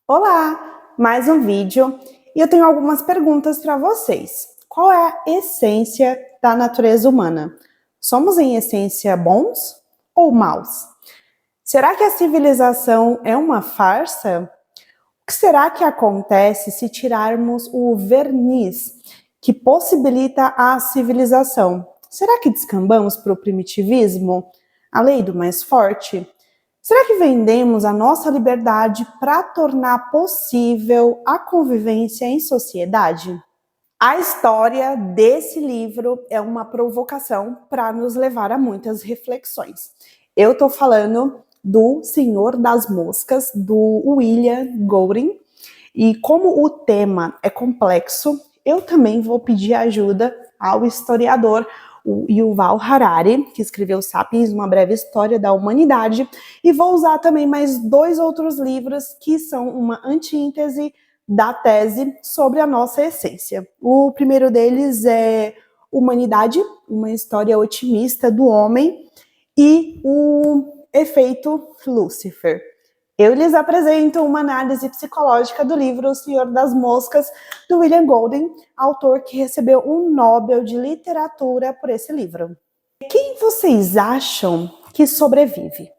Olá, mais um vídeo e eu tenho algumas perguntas para vocês. Qual é a essência da natureza humana? Somos em essência bons ou maus? Será que a civilização é uma farsa? O que será que acontece se tirarmos o verniz que possibilita a civilização? Será que descambamos para o primitivismo? A lei do mais forte? Será que vendemos a nossa liberdade para tornar possível a convivência em sociedade? A história desse livro é uma provocação para nos levar a muitas reflexões. Eu estou falando do Senhor das Moscas, do William Golding, e como o tema é complexo, eu também vou pedir ajuda ao historiador o Yuval Harari, que escreveu Sapiens, uma breve história da humanidade, e vou usar também mais dois outros livros que são uma antítese da tese sobre a nossa essência. O primeiro deles é Humanidade, uma história otimista do homem, e o Efeito Lúcifer. Eu lhes apresento uma análise psicológica do livro O Senhor das Moscas, do William Golding, autor que recebeu um Nobel de Literatura por esse livro. Quem vocês acham que sobrevive?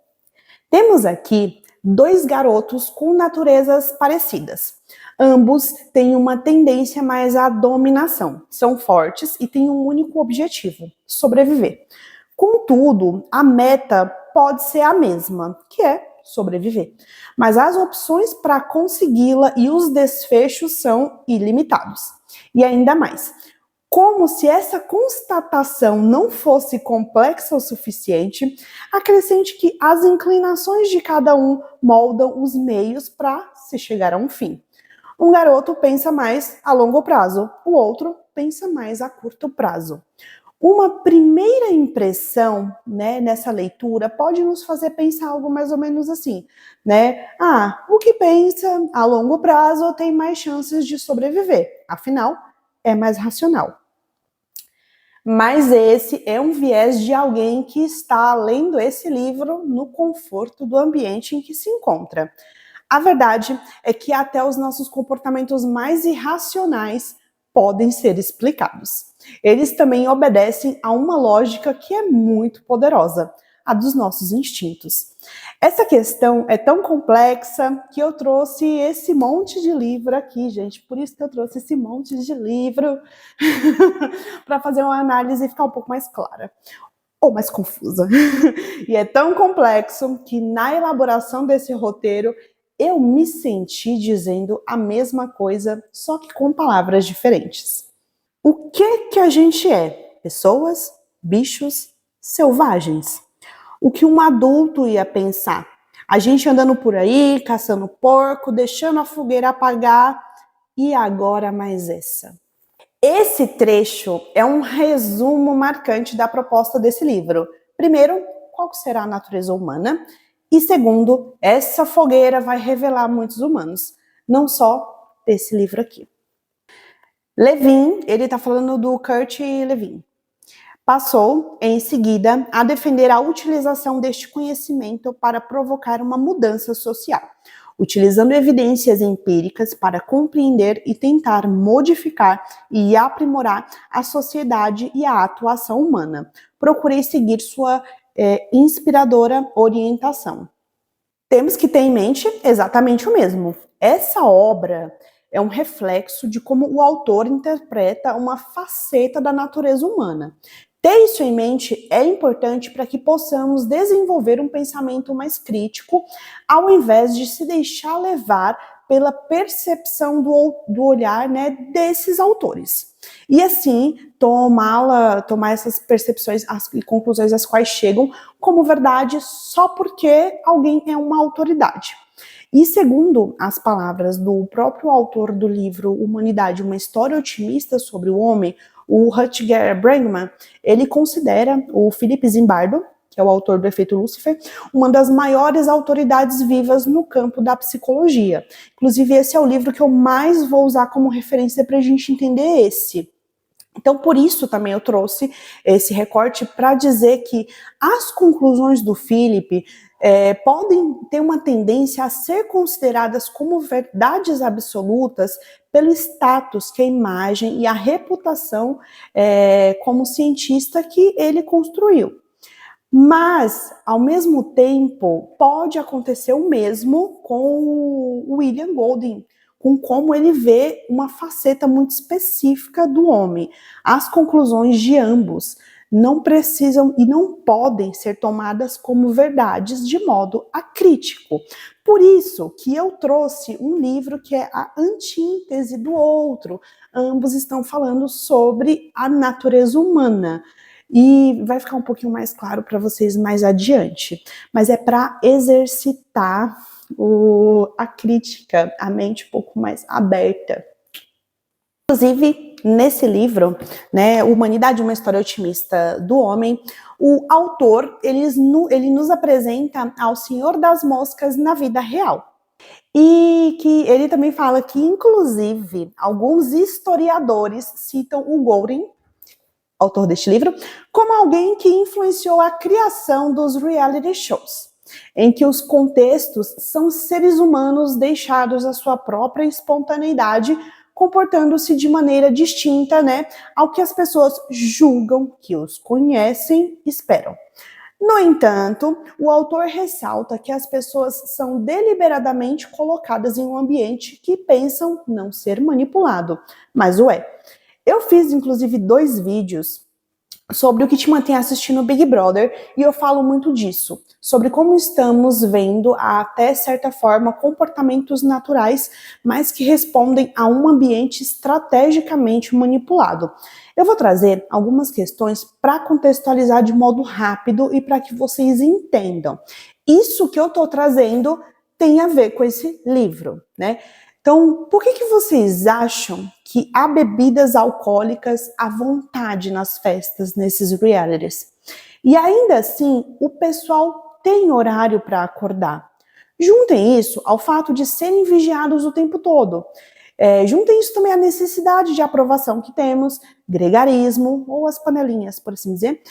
Temos aqui dois garotos com naturezas parecidas. Ambos têm uma tendência mais à dominação, são fortes e têm um único objetivo: sobreviver. Contudo, a meta pode ser a mesma, que é sobreviver. Mas as opções para consegui-la e os desfechos são ilimitados. E ainda mais, como se essa constatação não fosse complexa o suficiente, acrescente que as inclinações de cada um moldam os meios para se chegar a um fim. Um garoto pensa mais a longo prazo, o outro pensa mais a curto prazo. Uma primeira impressão, né, nessa leitura pode nos fazer pensar algo mais ou menos assim, né? O que pensa a longo prazo tem mais chances de sobreviver, afinal, é mais racional. Mas esse é um viés de alguém que está lendo esse livro no conforto do ambiente em que se encontra. A verdade é que até os nossos comportamentos mais irracionais podem ser explicados. Eles também obedecem a uma lógica que é muito poderosa, a dos nossos instintos. Essa questão é tão complexa que eu trouxe esse monte de livro aqui, gente. Por isso que eu trouxe esse monte de livro para fazer uma análise e ficar um pouco mais clara ou mais confusa. E é tão complexo que na elaboração desse roteiro eu me senti dizendo a mesma coisa, só que com palavras diferentes. O que a gente é? Pessoas? Bichos? Selvagens? O que um adulto ia pensar? A gente andando por aí, caçando porco, deixando a fogueira apagar, e agora mais essa. Esse trecho é um resumo marcante da proposta desse livro. Primeiro, qual será a natureza humana? E segundo, essa fogueira vai revelar muitos humanos, não só desse livro aqui. Levin, ele está falando do Kurt Levin, passou, em seguida, a defender a utilização deste conhecimento para provocar uma mudança social, utilizando evidências empíricas para compreender e tentar modificar e aprimorar a sociedade e a atuação humana. Procurei seguir sua inspiradora orientação. Temos que ter em mente exatamente o mesmo. Essa obra é um reflexo de como o autor interpreta uma faceta da natureza humana. Ter isso em mente é importante para que possamos desenvolver um pensamento mais crítico, ao invés de se deixar levar pela percepção do olhar, né, desses autores. E assim, tomar essas percepções e conclusões às quais chegam como verdade só porque alguém é uma autoridade. E segundo as palavras do próprio autor do livro Humanidade, uma história otimista sobre o homem, o Rutger Bregman, ele considera o Philip Zimbardo, que é o autor do Efeito Lúcifer, uma das maiores autoridades vivas no campo da psicologia. Inclusive, esse é o livro que eu mais vou usar como referência para a gente entender esse Então, por isso também eu trouxe esse recorte para dizer que as conclusões do Philip podem ter uma tendência a ser consideradas como verdades absolutas pelo status que a imagem e a reputação como cientista que ele construiu. Mas, ao mesmo tempo, pode acontecer o mesmo com o William Golding, com como ele vê uma faceta muito específica do homem. As conclusões de ambos não precisam e não podem ser tomadas como verdades de modo acrítico. Por isso que eu trouxe um livro que é a antítese do outro. Ambos estão falando sobre a natureza humana. E vai ficar um pouquinho mais claro para vocês mais adiante. Mas é para exercitar a crítica, a mente um pouco mais aberta. Inclusive, nesse livro, né, Humanidade, uma história otimista do homem, o autor, ele nos apresenta ao Senhor das Moscas na vida real. E que ele também fala que, inclusive, alguns historiadores citam o Golding, autor deste livro, como alguém que influenciou a criação dos reality shows, em que os contextos são seres humanos deixados à sua própria espontaneidade, comportando-se de maneira distinta, né, ao que as pessoas julgam que os conhecem e esperam. No entanto, o autor ressalta que as pessoas são deliberadamente colocadas em um ambiente que pensam não ser manipulado, mas o é. Eu fiz, inclusive, 2 vídeos sobre o que te mantém assistindo Big Brother, e eu falo muito disso, sobre como estamos vendo, até certa forma, comportamentos naturais, mas que respondem a um ambiente estrategicamente manipulado. Eu vou trazer algumas questões para contextualizar de modo rápido e para que vocês entendam. Isso que eu estou trazendo tem a ver com esse livro, né? Então, por que vocês acham que há bebidas alcoólicas à vontade nas festas, nesses realities? E ainda assim, o pessoal tem horário para acordar. Juntem isso ao fato de serem vigiados o tempo todo. Juntem isso também à necessidade de aprovação que temos, gregarismo, ou as panelinhas, por assim dizer.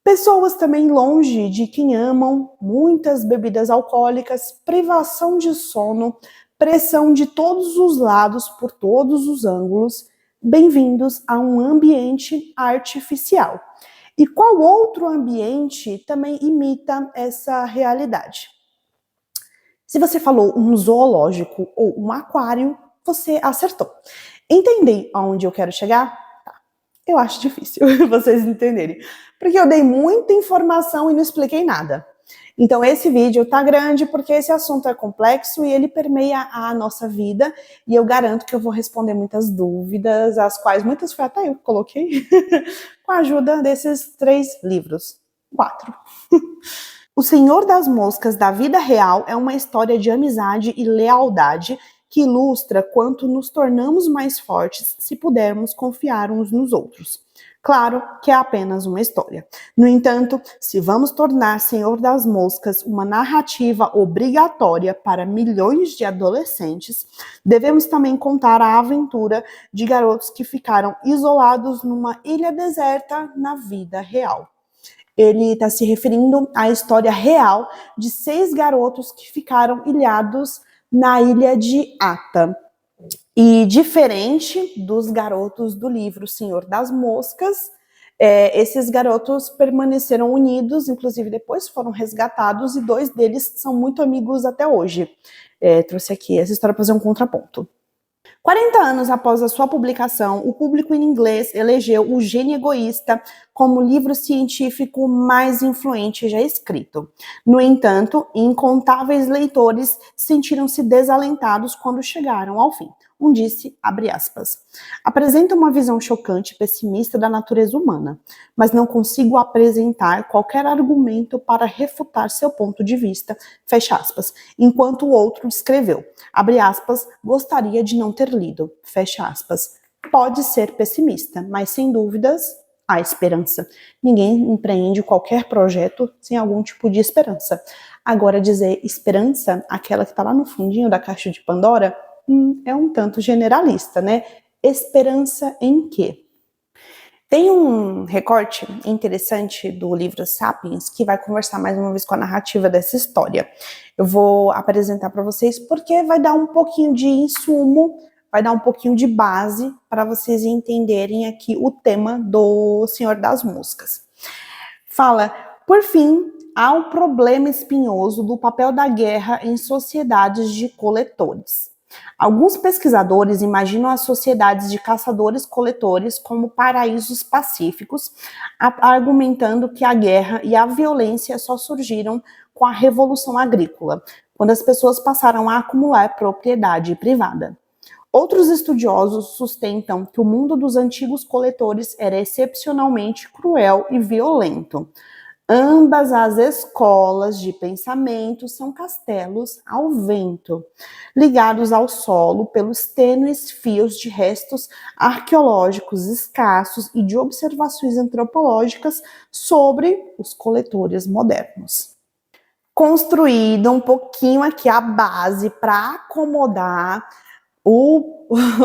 Pessoas também longe de quem amam, muitas bebidas alcoólicas, privação de sono, pressão de todos os lados, por todos os ângulos. Bem-vindos a um ambiente artificial. E qual outro ambiente também imita essa realidade? Se você falou um zoológico ou um aquário, você acertou. Entendem aonde eu quero chegar? Eu acho difícil vocês entenderem, porque eu dei muita informação e não expliquei nada. Então esse vídeo tá grande porque esse assunto é complexo e ele permeia a nossa vida, e eu garanto que eu vou responder muitas dúvidas, as quais muitas foi até eu que coloquei, com a ajuda desses 3 livros. 4. O Senhor das Moscas da vida real é uma história de amizade e lealdade que ilustra quanto nos tornamos mais fortes se pudermos confiar uns nos outros. Claro que é apenas uma história. No entanto, se vamos tornar Senhor das Moscas uma narrativa obrigatória para milhões de adolescentes, devemos também contar a aventura de garotos que ficaram isolados numa ilha deserta na vida real. Ele está se referindo à história real de 6 garotos que ficaram ilhados na ilha de Ata. E diferente dos garotos do livro Senhor das Moscas, esses garotos permaneceram unidos, inclusive depois foram resgatados, e 2 deles são muito amigos até hoje. Trouxe aqui essa história para fazer um contraponto. 40 anos após a sua publicação, o público em inglês elegeu O Gênio Egoísta como o livro científico mais influente já escrito. No entanto, incontáveis leitores sentiram-se desalentados quando chegaram ao fim. Um disse, abre aspas, apresenta uma visão chocante e pessimista da natureza humana, mas não consigo apresentar qualquer argumento para refutar seu ponto de vista, fecha aspas, enquanto o outro escreveu, abre aspas, gostaria de não ter lido, fecha aspas. Pode ser pessimista, mas sem dúvidas há esperança. Ninguém empreende qualquer projeto sem algum tipo de esperança. Agora dizer esperança, aquela que está lá no fundinho da caixa de Pandora, é um tanto generalista, né? Esperança em quê? Tem um recorte interessante do livro Sapiens que vai conversar mais uma vez com a narrativa dessa história. Eu vou apresentar para vocês porque vai dar um pouquinho de insumo, vai dar um pouquinho de base para vocês entenderem aqui o tema do Senhor das Moscas. Fala, por fim, há um problema espinhoso do papel da guerra em sociedades de coletores. Alguns pesquisadores imaginam as sociedades de caçadores-coletores como paraísos pacíficos, argumentando que a guerra e a violência só surgiram com a Revolução Agrícola, quando as pessoas passaram a acumular propriedade privada. Outros estudiosos sustentam que o mundo dos antigos coletores era excepcionalmente cruel e violento. Ambas as escolas de pensamento são castelos ao vento, ligados ao solo pelos tênues fios de restos arqueológicos escassos e de observações antropológicas sobre os coletores modernos. Construído um pouquinho aqui a base para acomodar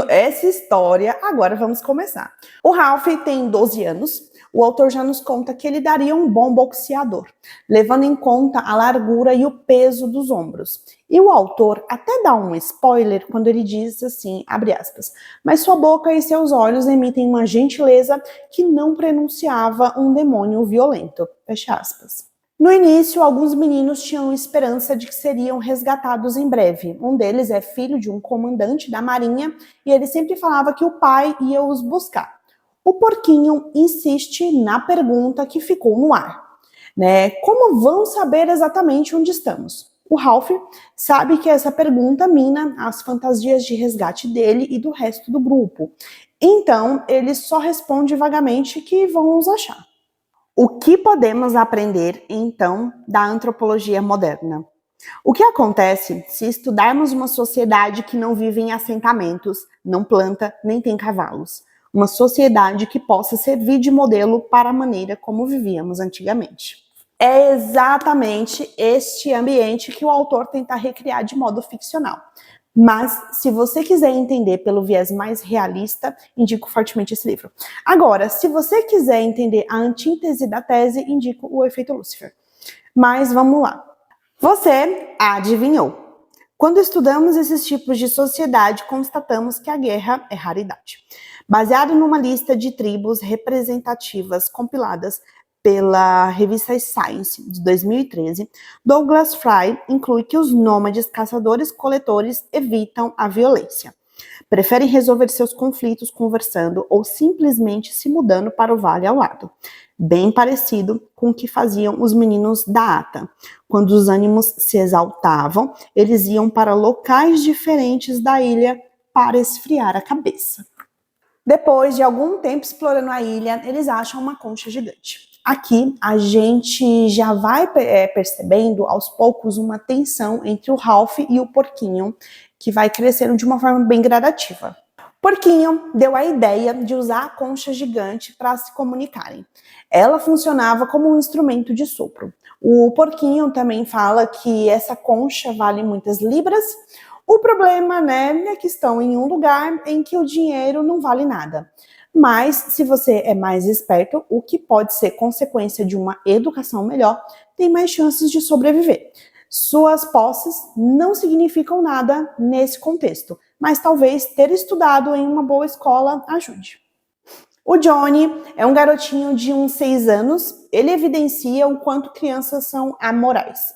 essa história, agora vamos começar. O Ralph tem 12 anos. O autor já nos conta que ele daria um bom boxeador, levando em conta a largura e o peso dos ombros. E o autor até dá um spoiler quando ele diz assim, abre aspas, mas sua boca e seus olhos emitem uma gentileza que não prenunciava um demônio violento, fecha aspas. No início, alguns meninos tinham esperança de que seriam resgatados em breve. Um deles é filho de um comandante da marinha e ele sempre falava que o pai ia os buscar. O porquinho insiste na pergunta que ficou no ar, né? Como vão saber exatamente onde estamos? O Ralph sabe que essa pergunta mina as fantasias de resgate dele e do resto do grupo. Então, ele só responde vagamente que vão os achar. O que podemos aprender, então, da antropologia moderna? O que acontece se estudarmos uma sociedade que não vive em assentamentos, não planta, nem tem cavalos? Uma sociedade que possa servir de modelo para a maneira como vivíamos antigamente. É exatamente este ambiente que o autor tenta recriar de modo ficcional. Mas, se você quiser entender pelo viés mais realista, indico fortemente esse livro. Agora, se você quiser entender a antítese da tese, indico O Efeito Lúcifer. Mas vamos lá. Você adivinhou. Quando estudamos esses tipos de sociedade, constatamos que a guerra é raridade. Baseado numa lista de tribos representativas compiladas pela revista Science, de 2013, Douglas Fry inclui que os nômades caçadores-coletores evitam a violência. Preferem resolver seus conflitos conversando ou simplesmente se mudando para o vale ao lado. Bem parecido com o que faziam os meninos da Ata. Quando os ânimos se exaltavam, eles iam para locais diferentes da ilha para esfriar a cabeça. Depois de algum tempo explorando a ilha, eles acham uma concha gigante. Aqui a gente já vai percebendo aos poucos uma tensão entre o Ralph e o porquinho, que vai crescendo de uma forma bem gradativa. Porquinho deu a ideia de usar a concha gigante para se comunicarem. Ela funcionava como um instrumento de sopro. O porquinho também fala que essa concha vale muitas libras. O problema, né, é que estão em um lugar em que o dinheiro não vale nada. Mas, se você é mais esperto, o que pode ser consequência de uma educação melhor, tem mais chances de sobreviver. Suas posses não significam nada nesse contexto, mas talvez ter estudado em uma boa escola ajude. O Johnny é um garotinho de uns 6 anos, ele evidencia o quanto crianças são amorais.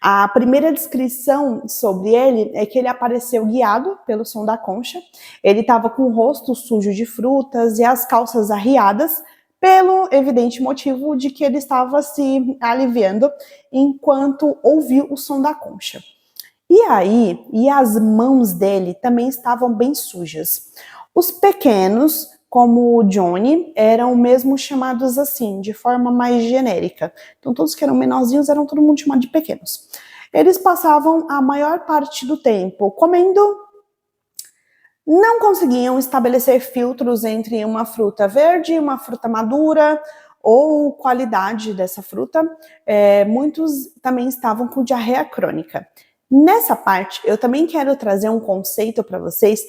A primeira descrição sobre ele é que ele apareceu guiado pelo som da concha, ele estava com o rosto sujo de frutas e as calças arriadas, pelo evidente motivo de que ele estava se aliviando enquanto ouvia o som da concha. E as mãos dele também estavam bem sujas. Os pequenos, como o Johnny, eram mesmo chamados assim, de forma mais genérica. Então todos que eram menorzinhos eram todo mundo chamado de pequenos. Eles passavam a maior parte do tempo comendo, não conseguiam estabelecer filtros entre uma fruta verde e uma fruta madura, ou qualidade dessa fruta. Muitos também estavam com diarreia crônica. Nessa parte, eu também quero trazer um conceito para vocês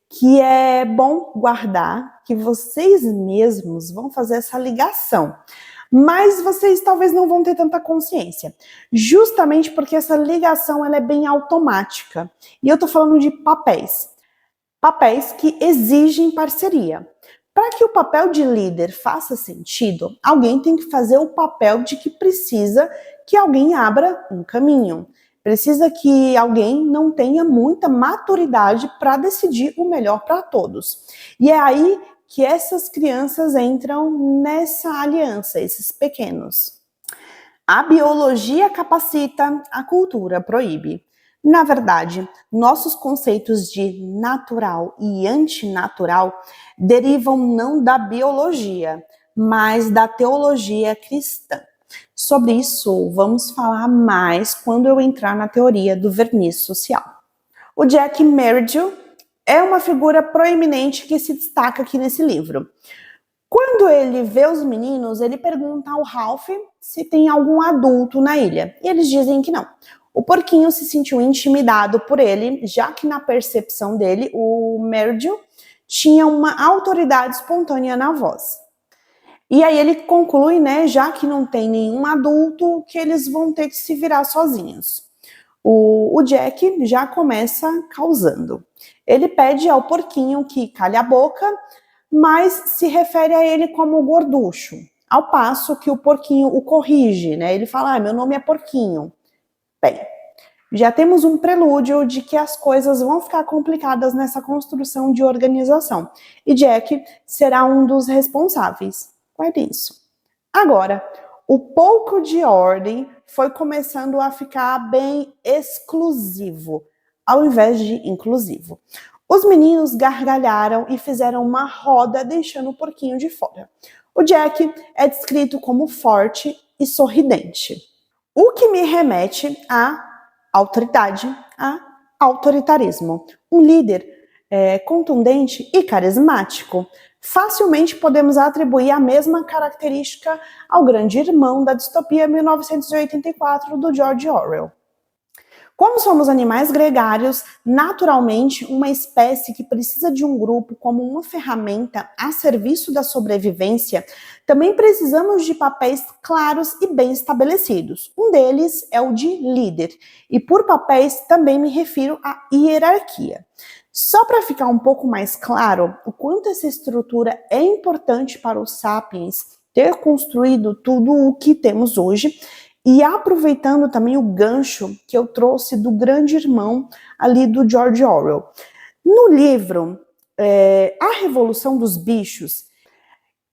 que é bom guardar, que vocês mesmos vão fazer essa ligação. Mas vocês talvez não vão ter tanta consciência, justamente porque essa ligação ela é bem automática. E eu estou falando de papéis. Papéis que exigem parceria. Para que o papel de líder faça sentido, alguém tem que fazer o papel de que precisa que alguém abra um caminho. Precisa que alguém não tenha muita maturidade para decidir o melhor para todos. E é aí que essas crianças entram nessa aliança, esses pequenos. A biologia capacita, a cultura proíbe. Na verdade, nossos conceitos de natural e antinatural derivam não da biologia, mas da teologia cristã. Sobre isso, vamos falar mais quando eu entrar na teoria do verniz social. O Jack Meredith é uma figura proeminente que se destaca aqui nesse livro. Quando ele vê os meninos, ele pergunta ao Ralph se tem algum adulto na ilha. E eles dizem que não. O porquinho se sentiu intimidado por ele, já que na percepção dele, o Meredith tinha uma autoridade espontânea na voz. E aí ele conclui, né, já que não tem nenhum adulto, que eles vão ter que se virar sozinhos. O Jack já começa causando. Ele pede ao porquinho que cale a boca, mas se refere a ele como gorducho, ao passo que o porquinho o corrige, né? Ele fala, meu nome é porquinho. Bem, já temos um prelúdio de que as coisas vão ficar complicadas nessa construção de organização. E Jack será um dos responsáveis. Guarde isso. Agora, o pouco de ordem foi começando a ficar bem exclusivo, ao invés de inclusivo. Os meninos gargalharam e fizeram uma roda, deixando o porquinho de fora. O Jack é descrito como forte e sorridente, o que me remete à autoridade, a autoritarismo. Um líder contundente e carismático. Facilmente podemos atribuir a mesma característica ao grande irmão da distopia 1984 do George Orwell. Como somos animais gregários, naturalmente, uma espécie que precisa de um grupo como uma ferramenta a serviço da sobrevivência, também precisamos de papéis claros e bem estabelecidos. Um deles é o de líder, e por papéis também me refiro à hierarquia. Só para ficar um pouco mais claro o quanto essa estrutura é importante para os sapiens ter construído tudo o que temos hoje, e aproveitando também o gancho que eu trouxe do grande irmão ali do George Orwell. No livro A Revolução dos Bichos,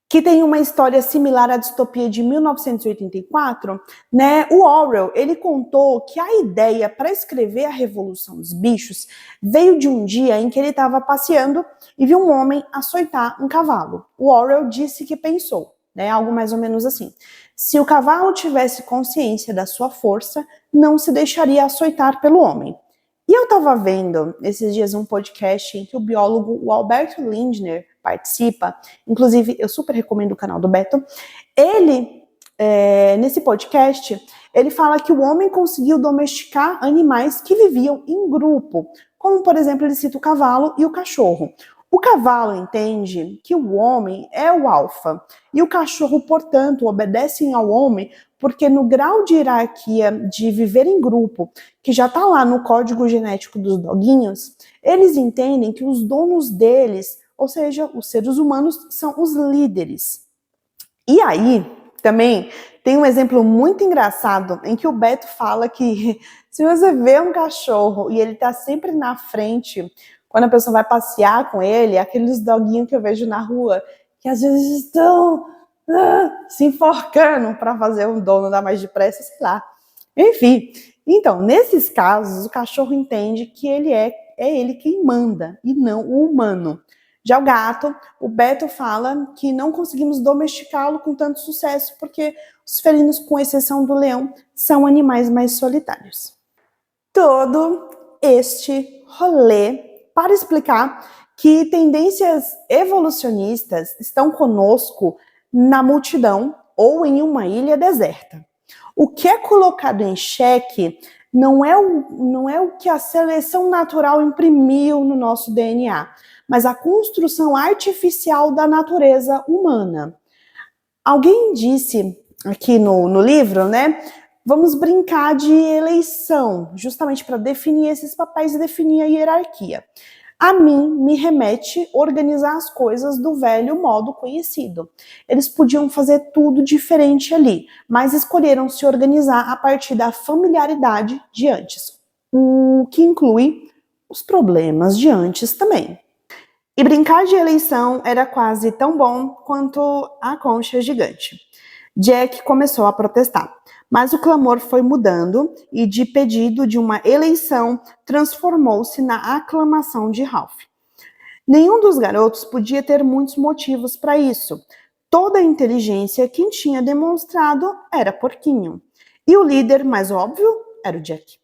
que tem uma história similar à distopia de 1984, né, o Orwell, ele contou que a ideia para escrever A Revolução dos Bichos veio de um dia em que ele estava passeando e viu um homem açoitar um cavalo. O Orwell disse que pensou, né, algo mais ou menos assim: se o cavalo tivesse consciência da sua força, não se deixaria açoitar pelo homem. E eu estava vendo esses dias um podcast em que o biólogo o Alberto Lindner participa, inclusive eu super recomendo o canal do Beto. Ele, nesse podcast, ele fala que o homem conseguiu domesticar animais que viviam em grupo, como por exemplo ele cita o cavalo e o cachorro. O cavalo entende que o homem é o alfa e o cachorro, portanto, obedecem ao homem porque no grau de hierarquia de viver em grupo, que já está lá no código genético dos doguinhos, eles entendem que os donos deles, ou seja, os seres humanos, são os líderes. E aí, também, tem um exemplo muito engraçado em que o Beto fala que se você vê um cachorro e ele está sempre na frente, quando a pessoa vai passear com ele, aqueles doguinhos que eu vejo na rua, que às vezes estão se enforcando para fazer um dono dar mais depressa, sei lá. Enfim, então, nesses casos, o cachorro entende que ele é ele quem manda e não o humano. Já o gato, o Beto fala que não conseguimos domesticá-lo com tanto sucesso porque os felinos, com exceção do leão, são animais mais solitários. Todo este rolê para explicar que tendências evolucionistas estão conosco na multidão ou em uma ilha deserta. O que é colocado em xeque não é o que a seleção natural imprimiu no nosso DNA, mas a construção artificial da natureza humana. Alguém disse aqui no livro, né? Vamos brincar de eleição, justamente para definir esses papéis e definir a hierarquia. A mim, me remete organizar as coisas do velho modo conhecido. Eles podiam fazer tudo diferente ali, mas escolheram se organizar a partir da familiaridade de antes, o que inclui os problemas de antes também. E brincar de eleição era quase tão bom quanto a concha gigante. Jack começou a protestar, mas o clamor foi mudando e de pedido de uma eleição transformou-se na aclamação de Ralph. Nenhum dos garotos podia ter muitos motivos para isso. Toda a inteligência quem tinha demonstrado era Porquinho. E o líder mais óbvio era o Jack.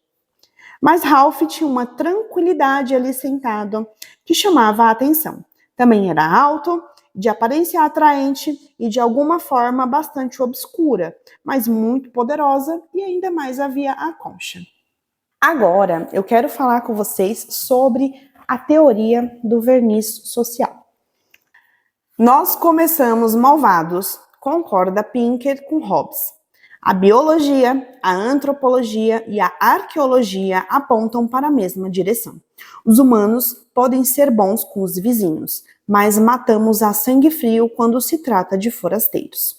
Mas Ralph tinha uma tranquilidade ali sentado que chamava a atenção. Também era alto, de aparência atraente e de alguma forma bastante obscura, mas muito poderosa, e ainda mais havia a concha. Agora eu quero falar com vocês sobre a teoria do verniz social. Nós começamos malvados, concorda Pinker com Hobbes. A biologia, a antropologia e a arqueologia apontam para a mesma direção. Os humanos podem ser bons com os vizinhos, mas matamos a sangue frio quando se trata de forasteiros.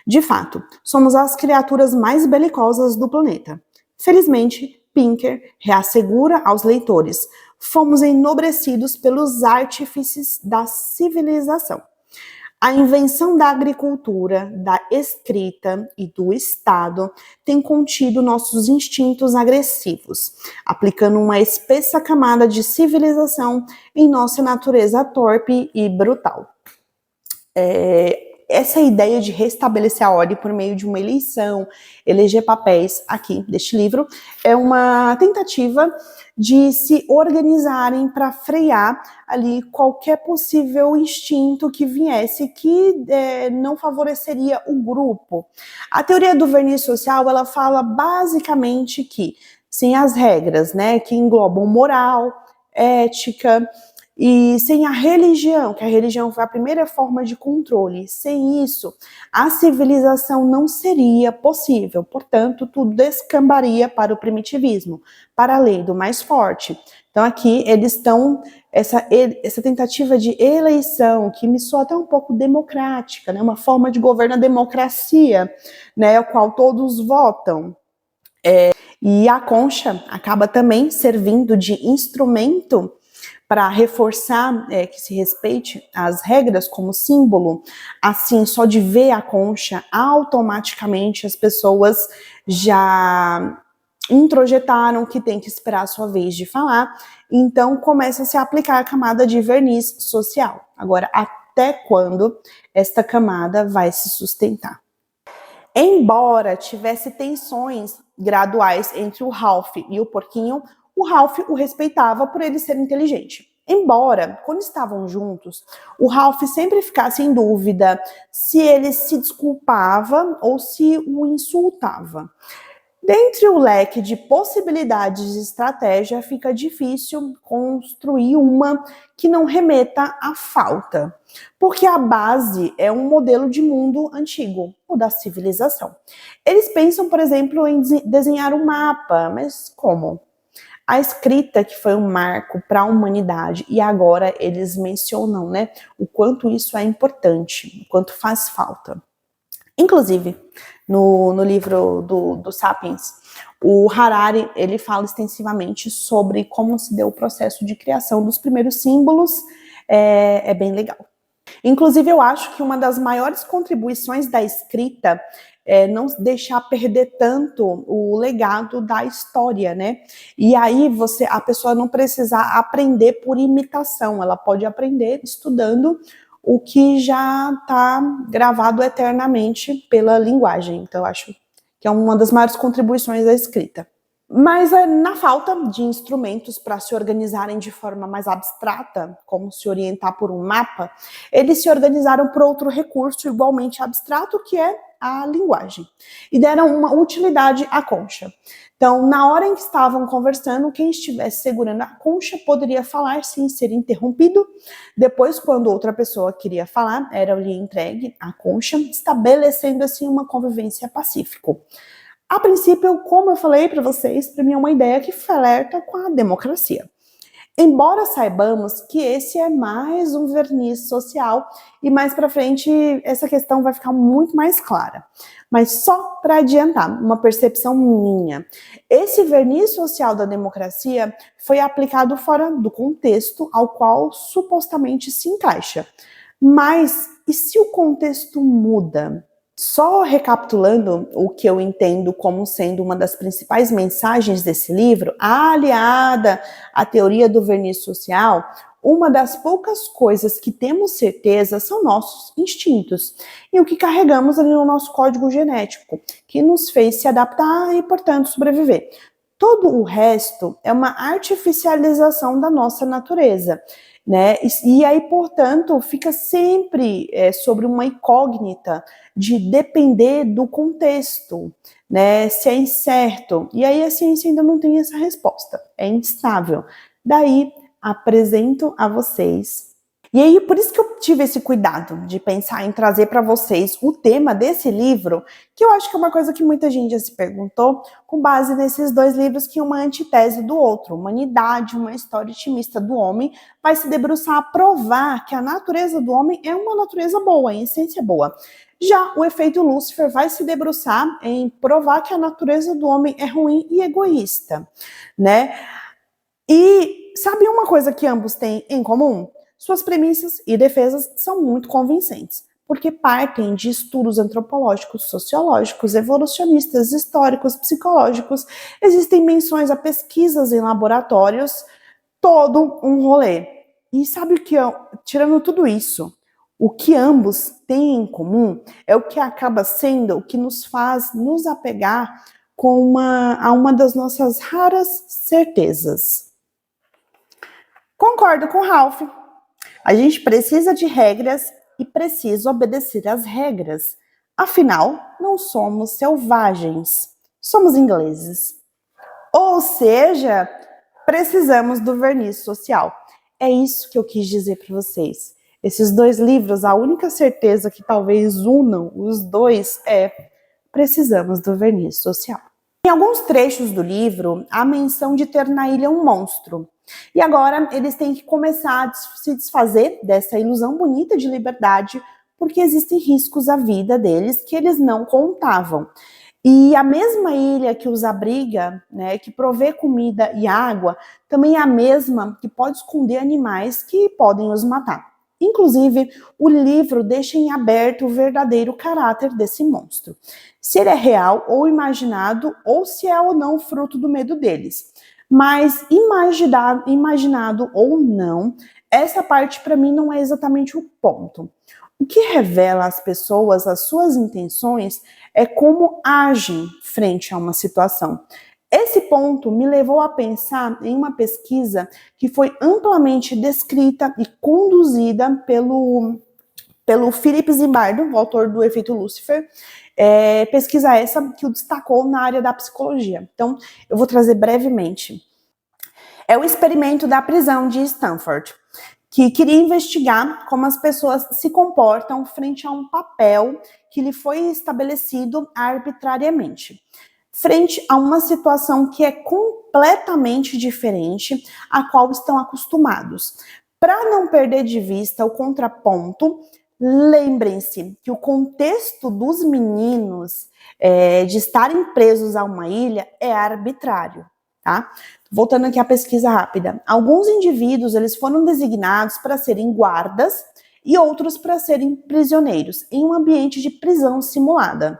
De fato, somos as criaturas mais belicosas do planeta. Felizmente, Pinker reassegura aos leitores: fomos enobrecidos pelos artífices da civilização. A invenção da agricultura, da escrita e do Estado tem contido nossos instintos agressivos, aplicando uma espessa camada de civilização em nossa natureza torpe e brutal. Essa ideia de restabelecer a ordem por meio de uma eleição, eleger papéis aqui deste livro, é uma tentativa de se organizarem para frear ali qualquer possível instinto que viesse que não favoreceria o grupo. A teoria do verniz social, ela fala basicamente que sem as regras, né, que englobam moral, ética, e sem a religião, que a religião foi a primeira forma de controle, sem isso, a civilização não seria possível. Portanto, tudo descambaria para o primitivismo, para a lei do mais forte. Então, aqui eles estão, essa tentativa de eleição, que me soa até um pouco democrática, né? Uma forma de governo a democracia, né? A qual todos votam. E a concha acaba também servindo de instrumento para reforçar que se respeite as regras como símbolo. Assim, só de ver a concha, automaticamente as pessoas já introjetaram que tem que esperar a sua vez de falar, então começa a se aplicar a camada de verniz social. Agora, até quando esta camada vai se sustentar? Embora tivesse tensões graduais entre o Ralph e o Porquinho, o Ralph o respeitava por ele ser inteligente. Embora, quando estavam juntos, o Ralph sempre ficasse em dúvida se ele se desculpava ou se o insultava. Dentre o leque de possibilidades de estratégia, fica difícil construir uma que não remeta à falta, porque a base é um modelo de mundo antigo, o da civilização. Eles pensam, por exemplo, em desenhar um mapa, mas como? A escrita, que foi um marco para a humanidade, e agora eles mencionam, né, o quanto isso é importante, o quanto faz falta. Inclusive, no livro do Sapiens, o Harari, ele fala extensivamente sobre como se deu o processo de criação dos primeiros símbolos, é bem legal. Inclusive, eu acho que uma das maiores contribuições da escrita é não deixar perder tanto o legado da história, né? E aí a pessoa não precisa aprender por imitação, ela pode aprender estudando o que já está gravado eternamente pela linguagem. Então, eu acho que é uma das maiores contribuições da escrita. Mas na falta de instrumentos para se organizarem de forma mais abstrata, como se orientar por um mapa, eles se organizaram por outro recurso igualmente abstrato, que é a linguagem, e deram uma utilidade à concha. Então, na hora em que estavam conversando, quem estivesse segurando a concha poderia falar sem ser interrompido. Depois, quando outra pessoa queria falar, era-lhe entregue a concha, estabelecendo assim uma convivência pacífica. A princípio, como eu falei para vocês, para mim é uma ideia que flerta com a democracia. Embora saibamos que esse é mais um verniz social e mais para frente essa questão vai ficar muito mais clara. Mas só para adiantar, uma percepção minha. Esse verniz social da democracia foi aplicado fora do contexto ao qual supostamente se encaixa. Mas e se o contexto muda? Só recapitulando o que eu entendo como sendo uma das principais mensagens desse livro, aliada à teoria do verniz social, uma das poucas coisas que temos certeza são nossos instintos e o que carregamos ali no nosso código genético, que nos fez se adaptar e, portanto, sobreviver. Todo o resto é uma artificialização da nossa natureza. Né? E aí, portanto, fica sempre sobre uma incógnita de depender do contexto, né? Se é incerto. E aí a ciência ainda não tem essa resposta, é instável. Daí apresento a vocês. E aí, por isso que eu tive esse cuidado de pensar em trazer para vocês o tema desse livro, que eu acho que é uma coisa que muita gente já se perguntou, com base nesses dois livros que é uma antitese do outro. Humanidade, uma história otimista do homem, vai se debruçar a provar que a natureza do homem é uma natureza boa, em essência boa. Já o efeito Lúcifer vai se debruçar em provar que a natureza do homem é ruim e egoísta, né? E sabe uma coisa que ambos têm em comum? Suas premissas e defesas são muito convincentes, porque partem de estudos antropológicos, sociológicos, evolucionistas, históricos, psicológicos. Existem menções a pesquisas em laboratórios, todo um rolê. E sabe o que, tirando tudo isso, o que ambos têm em comum é o que acaba sendo o que nos faz nos apegar a uma das nossas raras certezas. Concordo com o Ralph. A gente precisa de regras e precisa obedecer às regras. Afinal, não somos selvagens, somos ingleses. Ou seja, precisamos do verniz social. É isso que eu quis dizer para vocês. Esses dois livros, a única certeza que talvez unam os dois é precisamos do verniz social. Em alguns trechos do livro, há menção de ter na ilha um monstro. E agora eles têm que começar a se desfazer dessa ilusão bonita de liberdade, porque existem riscos à vida deles que eles não contavam. E a mesma ilha que os abriga, né, que provê comida e água, também é a mesma que pode esconder animais que podem os matar. Inclusive, o livro deixa em aberto o verdadeiro caráter desse monstro. Se ele é real ou imaginado, ou se é ou não fruto do medo deles. Mas imaginado ou não, essa parte para mim não é exatamente o ponto. O que revela às pessoas as suas intenções é como agem frente a uma situação. Esse ponto me levou a pensar em uma pesquisa que foi amplamente descrita e conduzida pelo Philip Zimbardo, o autor do Efeito Lúcifer, pesquisa essa que o destacou na área da psicologia. Então, eu vou trazer brevemente. É o experimento da prisão de Stanford, que queria investigar como as pessoas se comportam frente a um papel que lhe foi estabelecido arbitrariamente, frente a uma situação que é completamente diferente à qual estão acostumados. Para não perder de vista o contraponto, lembrem-se que o contexto dos meninos de estarem presos a uma ilha é arbitrário, tá? Voltando aqui à pesquisa rápida. Alguns indivíduos eles foram designados para serem guardas e outros para serem prisioneiros em um ambiente de prisão simulada.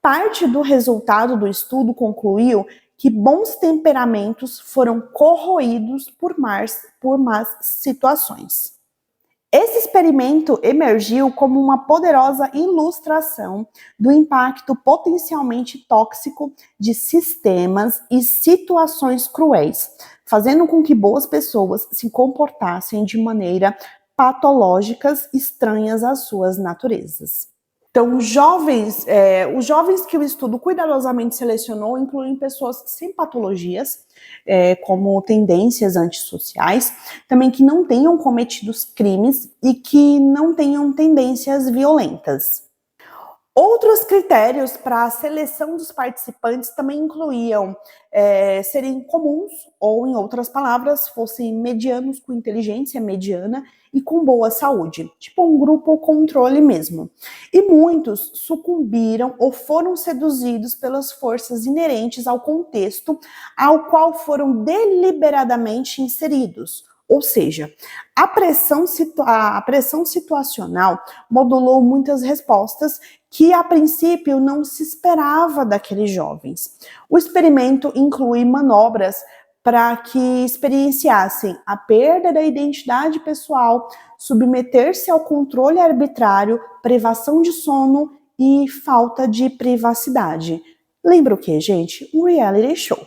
Parte do resultado do estudo concluiu que bons temperamentos foram corroídos por más situações. Esse experimento emergiu como uma poderosa ilustração do impacto potencialmente tóxico de sistemas e situações cruéis, fazendo com que boas pessoas se comportassem de maneira patológicas, estranhas às suas naturezas. Então, os jovens que o estudo cuidadosamente selecionou incluem pessoas sem patologias, como tendências antissociais, também que não tenham cometido crimes e que não tenham tendências violentas. Outros critérios para a seleção dos participantes também incluíam serem comuns, ou, em outras palavras, fossem medianos com inteligência mediana e com boa saúde, tipo um grupo controle mesmo. E muitos sucumbiram ou foram seduzidos pelas forças inerentes ao contexto ao qual foram deliberadamente inseridos. Ou seja, a pressão situacional modulou muitas respostas que a princípio não se esperava daqueles jovens. O experimento inclui manobras para que experienciassem a perda da identidade pessoal, submeter-se ao controle arbitrário, privação de sono e falta de privacidade. Lembra o que, gente? Um reality show.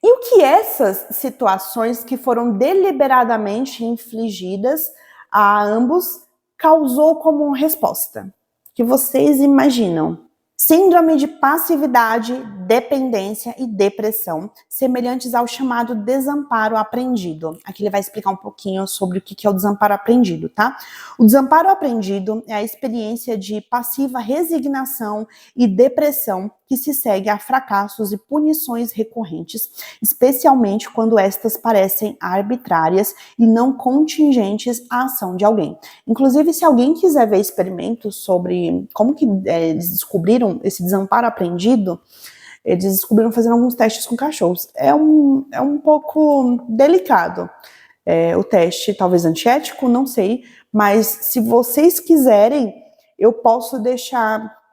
E o que essas situações que foram deliberadamente infligidas a ambos causou como resposta? Que vocês imaginam? Síndrome de passividade, dependência e depressão, semelhantes ao chamado desamparo aprendido. Aqui ele vai explicar um pouquinho sobre o que é o desamparo aprendido, tá? O desamparo aprendido é a experiência de passiva resignação e depressão que se segue a fracassos e punições recorrentes, especialmente quando estas parecem arbitrárias e não contingentes à ação de alguém. Inclusive, se alguém quiser ver experimentos sobre como que eles descobriram esse desamparo aprendido, eles descobriram fazendo alguns testes com cachorros. É um pouco delicado. O teste, talvez antiético, não sei, mas se vocês quiserem, eu posso deixar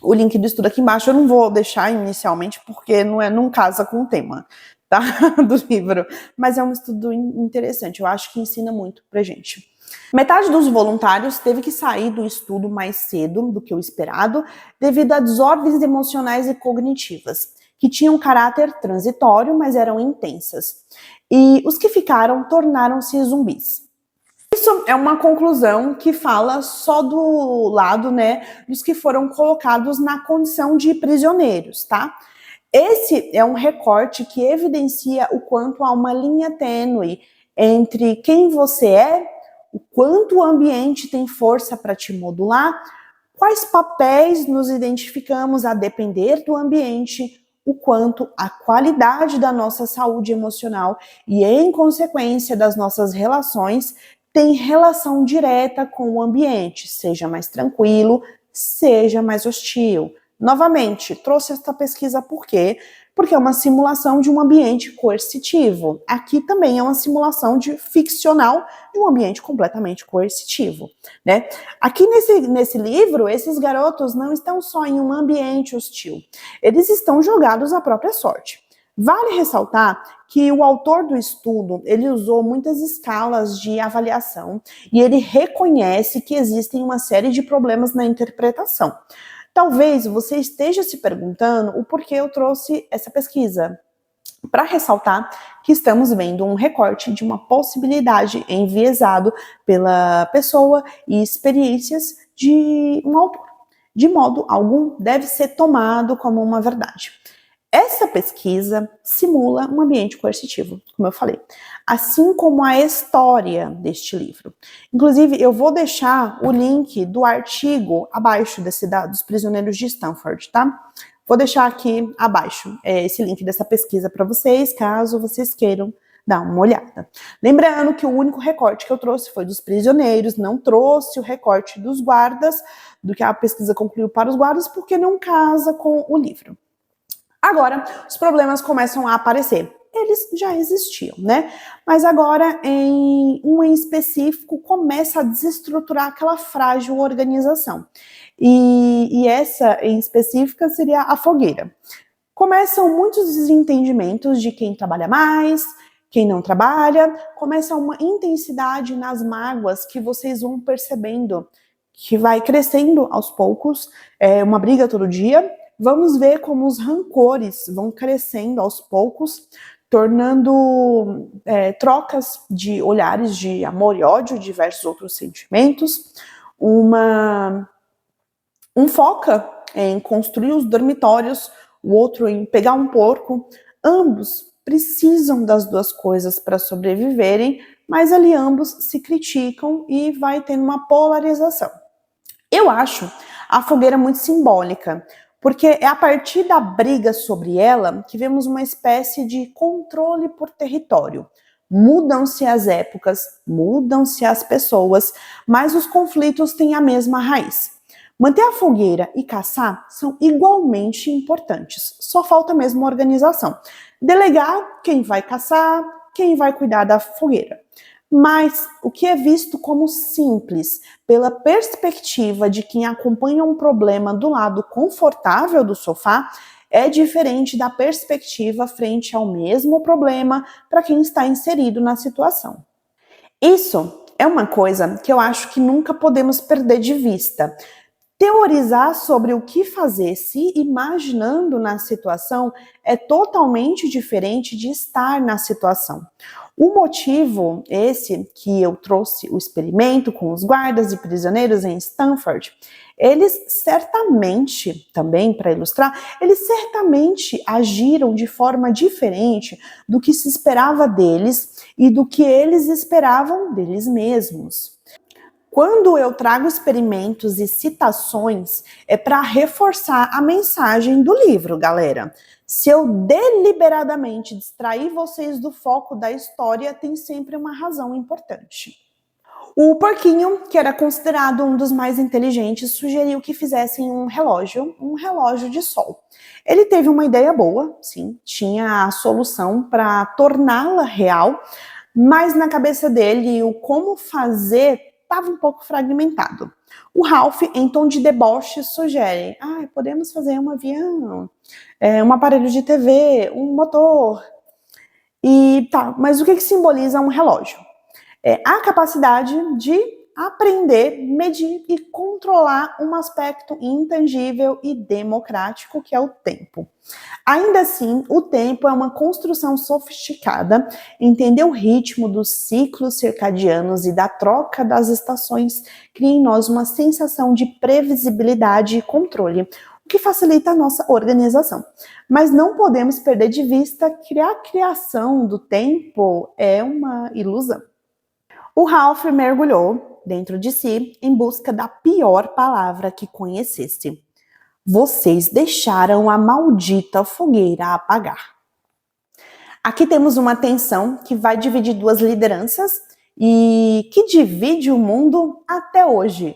o link do estudo aqui embaixo. Eu não vou deixar inicialmente, porque não casa com o tema, tá? Do livro. Mas é um estudo interessante, eu acho que ensina muito pra gente. Metade dos voluntários teve que sair do estudo mais cedo do que o esperado, devido a desordens emocionais e cognitivas, que tinham caráter transitório, mas eram intensas. E os que ficaram tornaram-se zumbis. Isso é uma conclusão que fala só do lado, dos que foram colocados na condição de prisioneiros, tá? Esse é um recorte que evidencia o quanto há uma linha tênue entre quem você é, o quanto o ambiente tem força para te modular, quais papéis nos identificamos a depender do ambiente, o quanto a qualidade da nossa saúde emocional e, em consequência, das nossas relações tem relação direta com o ambiente, seja mais tranquilo, seja mais hostil. Novamente, trouxe esta pesquisa por quê? Porque é uma simulação de um ambiente coercitivo. Aqui também é uma simulação ficcional de um ambiente completamente coercitivo, né? Aqui nesse livro, esses garotos não estão só em um ambiente hostil, eles estão jogados à própria sorte. Vale ressaltar que o autor do estudo, ele usou muitas escalas de avaliação e ele reconhece que existem uma série de problemas na interpretação. Talvez você esteja se perguntando o porquê eu trouxe essa pesquisa. Para ressaltar que estamos vendo um recorte de uma possibilidade enviesado pela pessoa e experiências de um autor. De modo algum, deve ser tomado como uma verdade. Essa pesquisa simula um ambiente coercitivo, como eu falei, assim como a história deste livro. Inclusive, eu vou deixar o link do artigo abaixo dos prisioneiros de Stanford, tá? Vou deixar aqui abaixo esse link dessa pesquisa para vocês, caso vocês queiram dar uma olhada. Lembrando que o único recorte que eu trouxe foi dos prisioneiros, não trouxe o recorte dos guardas, do que a pesquisa concluiu para os guardas, porque não casa com o livro. Agora, os problemas começam a aparecer. Eles já existiam, né? Mas agora, um em específico, começa a desestruturar aquela frágil organização. E essa, em específica, seria a fogueira. Começam muitos desentendimentos de quem trabalha mais, Quem não trabalha, começa uma intensidade nas mágoas que vocês vão percebendo, que vai crescendo aos poucos, uma briga todo dia. Vamos ver como os rancores vão crescendo aos poucos, tornando trocas de olhares de amor e ódio, diversos outros sentimentos. Um foca em construir os dormitórios, o outro em pegar um porco. Ambos precisam das duas coisas para sobreviverem, mas ali ambos se criticam e vai tendo uma polarização. Eu acho a fogueira muito simbólica, porque é a partir da briga sobre ela que vemos uma espécie de controle por território. Mudam-se as épocas, mudam-se as pessoas, mas os conflitos têm a mesma raiz. Manter a fogueira e caçar são igualmente importantes, só falta mesmo organização. Delegar quem vai caçar, quem vai cuidar da fogueira. Mas o que é visto como simples pela perspectiva de quem acompanha um problema do lado confortável do sofá é diferente da perspectiva frente ao mesmo problema para quem está inserido na situação. Isso é uma coisa que eu acho que nunca podemos perder de vista. Teorizar sobre o que fazer se imaginando na situação é totalmente diferente de estar na situação. O motivo, esse que eu trouxe o experimento com os guardas e prisioneiros em Stanford, eles certamente, também para ilustrar, eles certamente agiram de forma diferente do que se esperava deles e do que eles esperavam deles mesmos. Quando eu trago experimentos e citações, é para reforçar a mensagem do livro, galera. Se eu deliberadamente distrair vocês do foco da história, tem sempre uma razão importante. O porquinho, que era considerado um dos mais inteligentes, sugeriu que fizessem um relógio de sol. Ele teve uma ideia boa, sim, tinha a solução para torná-la real, mas na cabeça dele o como fazer estava um pouco fragmentado. O Ralph, em tom de deboche, sugere: podemos fazer um avião, um aparelho de TV, um motor. E tá, mas o que simboliza um relógio? É a capacidade de aprender, medir e controlar um aspecto intangível e democrático que é o tempo. Ainda assim, o tempo é uma construção sofisticada. Entender o ritmo dos ciclos circadianos e da troca das estações cria em nós uma sensação de previsibilidade e controle, o que facilita a nossa organização. Mas não podemos perder de vista que a criação do tempo é uma ilusão. O Ralph mergulhou dentro de si em busca da pior palavra que conhecesse. Vocês deixaram a maldita fogueira apagar. Aqui temos uma tensão que vai dividir duas lideranças e que divide o mundo até hoje.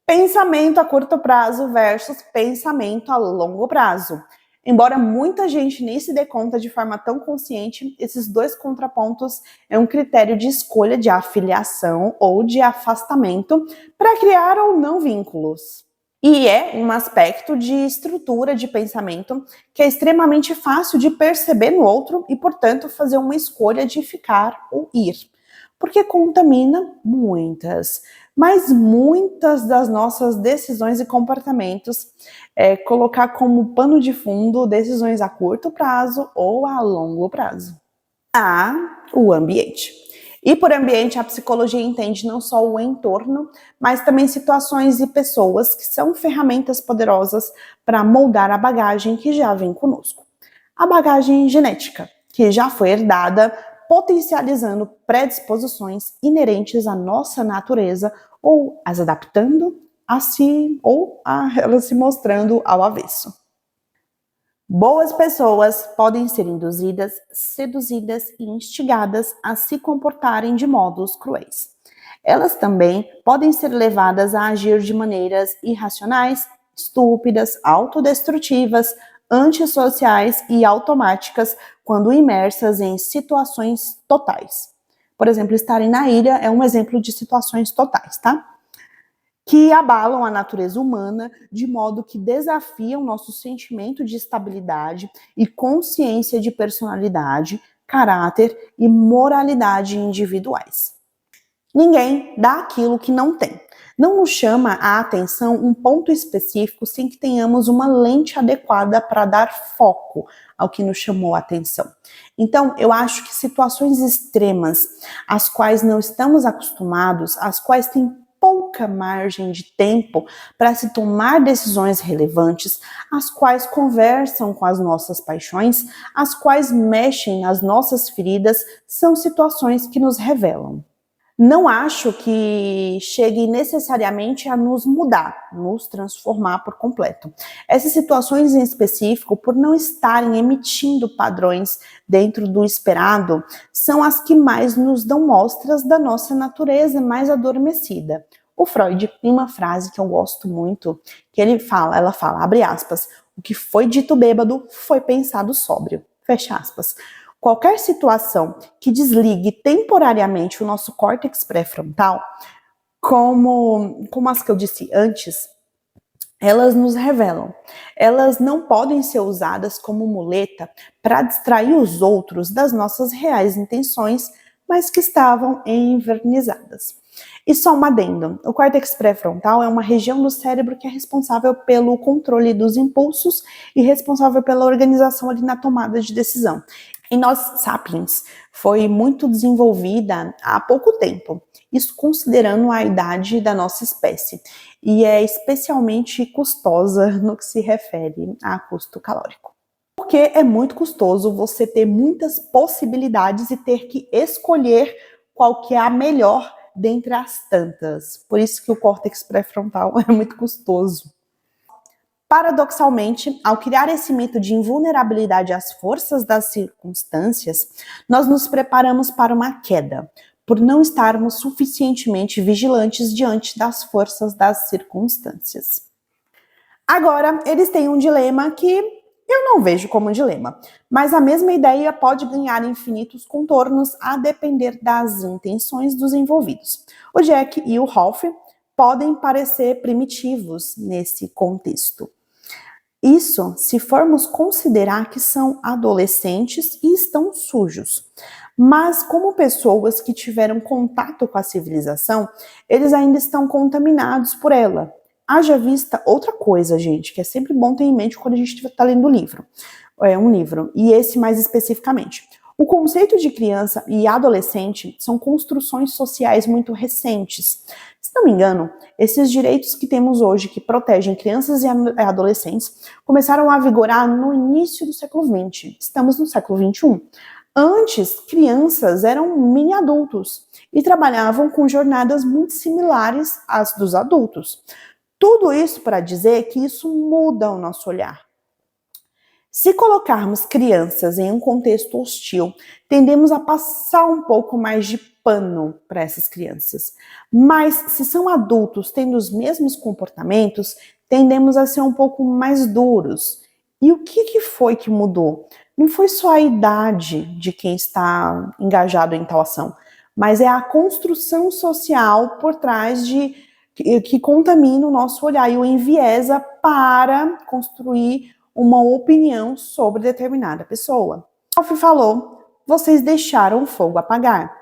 Pensamento a curto prazo versus pensamento a longo prazo. Embora muita gente nem se dê conta de forma tão consciente, esses dois contrapontos é um critério de escolha de afiliação ou de afastamento para criar ou não vínculos. E é um aspecto de estrutura de pensamento que é extremamente fácil de perceber no outro e, portanto, fazer uma escolha de ficar ou ir. Porque contamina mas muitas das nossas decisões e comportamentos colocar como pano de fundo decisões a curto prazo ou a longo prazo. O ambiente. E por ambiente, a psicologia entende não só o entorno, mas também situações e pessoas que são ferramentas poderosas para moldar a bagagem que já vem conosco. A bagagem genética, que já foi herdada, potencializando predisposições inerentes à nossa natureza ou as adaptando a si ou a elas se mostrando ao avesso. Boas pessoas podem ser induzidas, seduzidas e instigadas a se comportarem de modos cruéis. Elas também podem ser levadas a agir de maneiras irracionais, estúpidas, autodestrutivas, antissociais e automáticas quando imersas em situações totais. Por exemplo, estarem na ilha é um exemplo de situações totais, tá? Que abalam a natureza humana de modo que desafiam nosso sentimento de estabilidade e consciência de personalidade, caráter e moralidade individuais. Ninguém dá aquilo que não tem. Não nos chama a atenção um ponto específico sem que tenhamos uma lente adequada para dar foco ao que nos chamou a atenção. Então, eu acho que situações extremas, às quais não estamos acostumados, às quais tem pouca margem de tempo para se tomar decisões relevantes, as quais conversam com as nossas paixões, as quais mexem nas nossas feridas, são situações que nos revelam. Não acho que chegue necessariamente a nos mudar, nos transformar por completo. Essas situações em específico, por não estarem emitindo padrões dentro do esperado, são as que mais nos dão mostras da nossa natureza mais adormecida. O Freud tem uma frase que eu gosto muito, que ela fala, abre aspas, o que foi dito bêbado foi pensado sóbrio, fecha aspas. Qualquer situação que desligue temporariamente o nosso córtex pré-frontal, como as que eu disse antes, elas nos revelam. Elas não podem ser usadas como muleta para distrair os outros das nossas reais intenções, mas que estavam envernizadas. E só um adendo, o córtex pré-frontal é uma região do cérebro que é responsável pelo controle dos impulsos e responsável pela organização ali na tomada de decisão. Em nós, sapiens, foi muito desenvolvida há pouco tempo, isso considerando a idade da nossa espécie, e é especialmente custosa no que se refere a custo calórico. Porque é muito custoso você ter muitas possibilidades e ter que escolher qual que é a melhor dentre as tantas. Por isso que o córtex pré-frontal é muito custoso. Paradoxalmente, ao criar esse mito de invulnerabilidade às forças das circunstâncias, nós nos preparamos para uma queda, por não estarmos suficientemente vigilantes diante das forças das circunstâncias. Agora, eles têm um dilema que eu não vejo como um dilema, mas a mesma ideia pode ganhar infinitos contornos a depender das intenções dos envolvidos. O Jack e o Ralph podem parecer primitivos nesse contexto. Isso se formos considerar que são adolescentes e estão sujos. Mas como pessoas que tiveram contato com a civilização, eles ainda estão contaminados por ela. Haja vista outra coisa, gente, que é sempre bom ter em mente quando a gente está lendo um livro, e esse mais especificamente. O conceito de criança e adolescente são construções sociais muito recentes. Se não me engano, esses direitos que temos hoje, que protegem crianças e adolescentes, começaram a vigorar no início do século XX. Estamos no século XXI. Antes, crianças eram mini-adultos e trabalhavam com jornadas muito similares às dos adultos. Tudo isso para dizer que isso muda o nosso olhar. Se colocarmos crianças em um contexto hostil, tendemos a passar um pouco mais de pano para essas crianças. Mas se são adultos tendo os mesmos comportamentos, tendemos a ser um pouco mais duros. E o que foi que mudou? Não foi só a idade de quem está engajado em tal ação, mas é a construção social por trás que contamina o nosso olhar e o enviesa para construir uma opinião sobre determinada pessoa. Ralph falou, vocês deixaram o fogo apagar.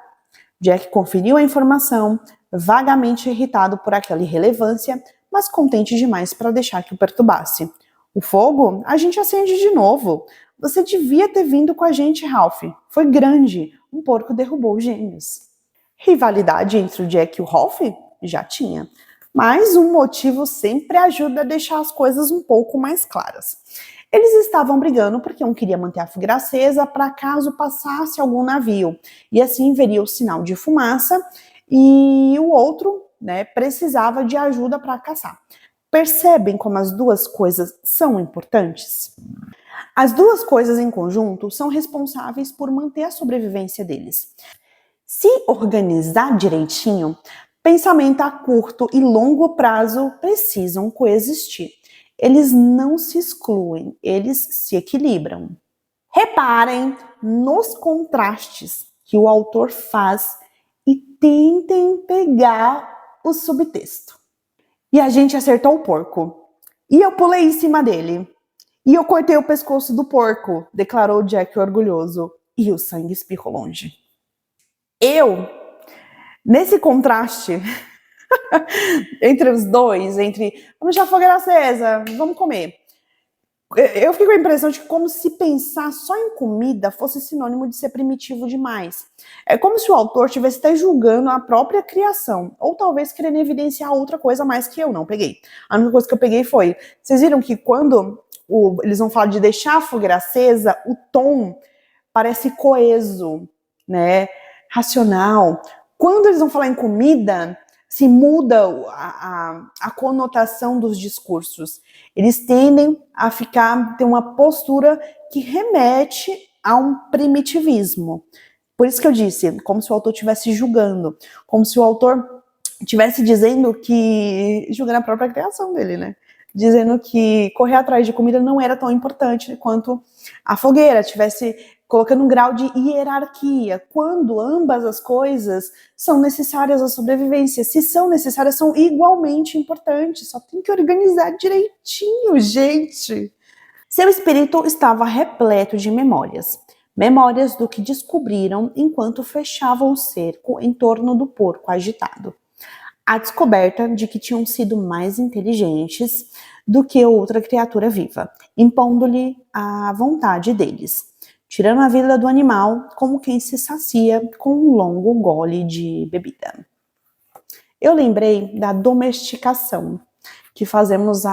Jack conferiu a informação, vagamente irritado por aquela irrelevância, mas contente demais para deixar que o perturbasse. O fogo, a gente acende de novo. Você devia ter vindo com a gente, Ralph. Foi grande. Um porco derrubou os gêmeos. Rivalidade entre o Jack e o Ralph? Já tinha. Mas um motivo sempre ajuda a deixar as coisas um pouco mais claras. Eles estavam brigando porque um queria manter a fogueira acesa para caso passasse algum navio, e assim veria o sinal de fumaça, e o outro, precisava de ajuda para caçar. Percebem como as duas coisas são importantes? As duas coisas em conjunto são responsáveis por manter a sobrevivência deles. Se organizar direitinho, pensamento a curto e longo prazo precisam coexistir. Eles não se excluem, eles se equilibram. Reparem nos contrastes que o autor faz e tentem pegar o subtexto. E a gente acertou o porco. E eu pulei em cima dele. E eu cortei o pescoço do porco, declarou Jack orgulhoso. e o sangue espirrou longe. Eu, nesse contraste entre os dois, entre vamos deixar a fogueira acesa, vamos comer. Eu fiquei com a impressão de que como se pensar só em comida fosse sinônimo de ser primitivo demais. É como se o autor estivesse até julgando a própria criação, ou talvez querendo evidenciar outra coisa mais que eu não peguei. A única coisa que eu peguei foi, vocês viram que quando eles vão falar de deixar a fogueira acesa, o tom parece coeso, né? Racional. Quando eles vão falar em comida, se muda a conotação dos discursos. Eles tendem a ter uma postura que remete a um primitivismo. Por isso que eu disse, como se o autor estivesse julgando, como se o autor estivesse dizendo que, julgando a própria criação dele, né? Dizendo que correr atrás de comida não era tão importante quanto a fogueira, estivesse colocando um grau de hierarquia, quando ambas as coisas são necessárias à sobrevivência. Se são necessárias, são igualmente importantes, só tem que organizar direitinho, gente. Seu espírito estava repleto de memórias. Memórias do que descobriram enquanto fechavam o cerco em torno do porco agitado. A descoberta de que tinham sido mais inteligentes do que outra criatura viva, impondo-lhe a vontade deles, tirando a vida do animal como quem se sacia com um longo gole de bebida. Eu lembrei da domesticação que fazemos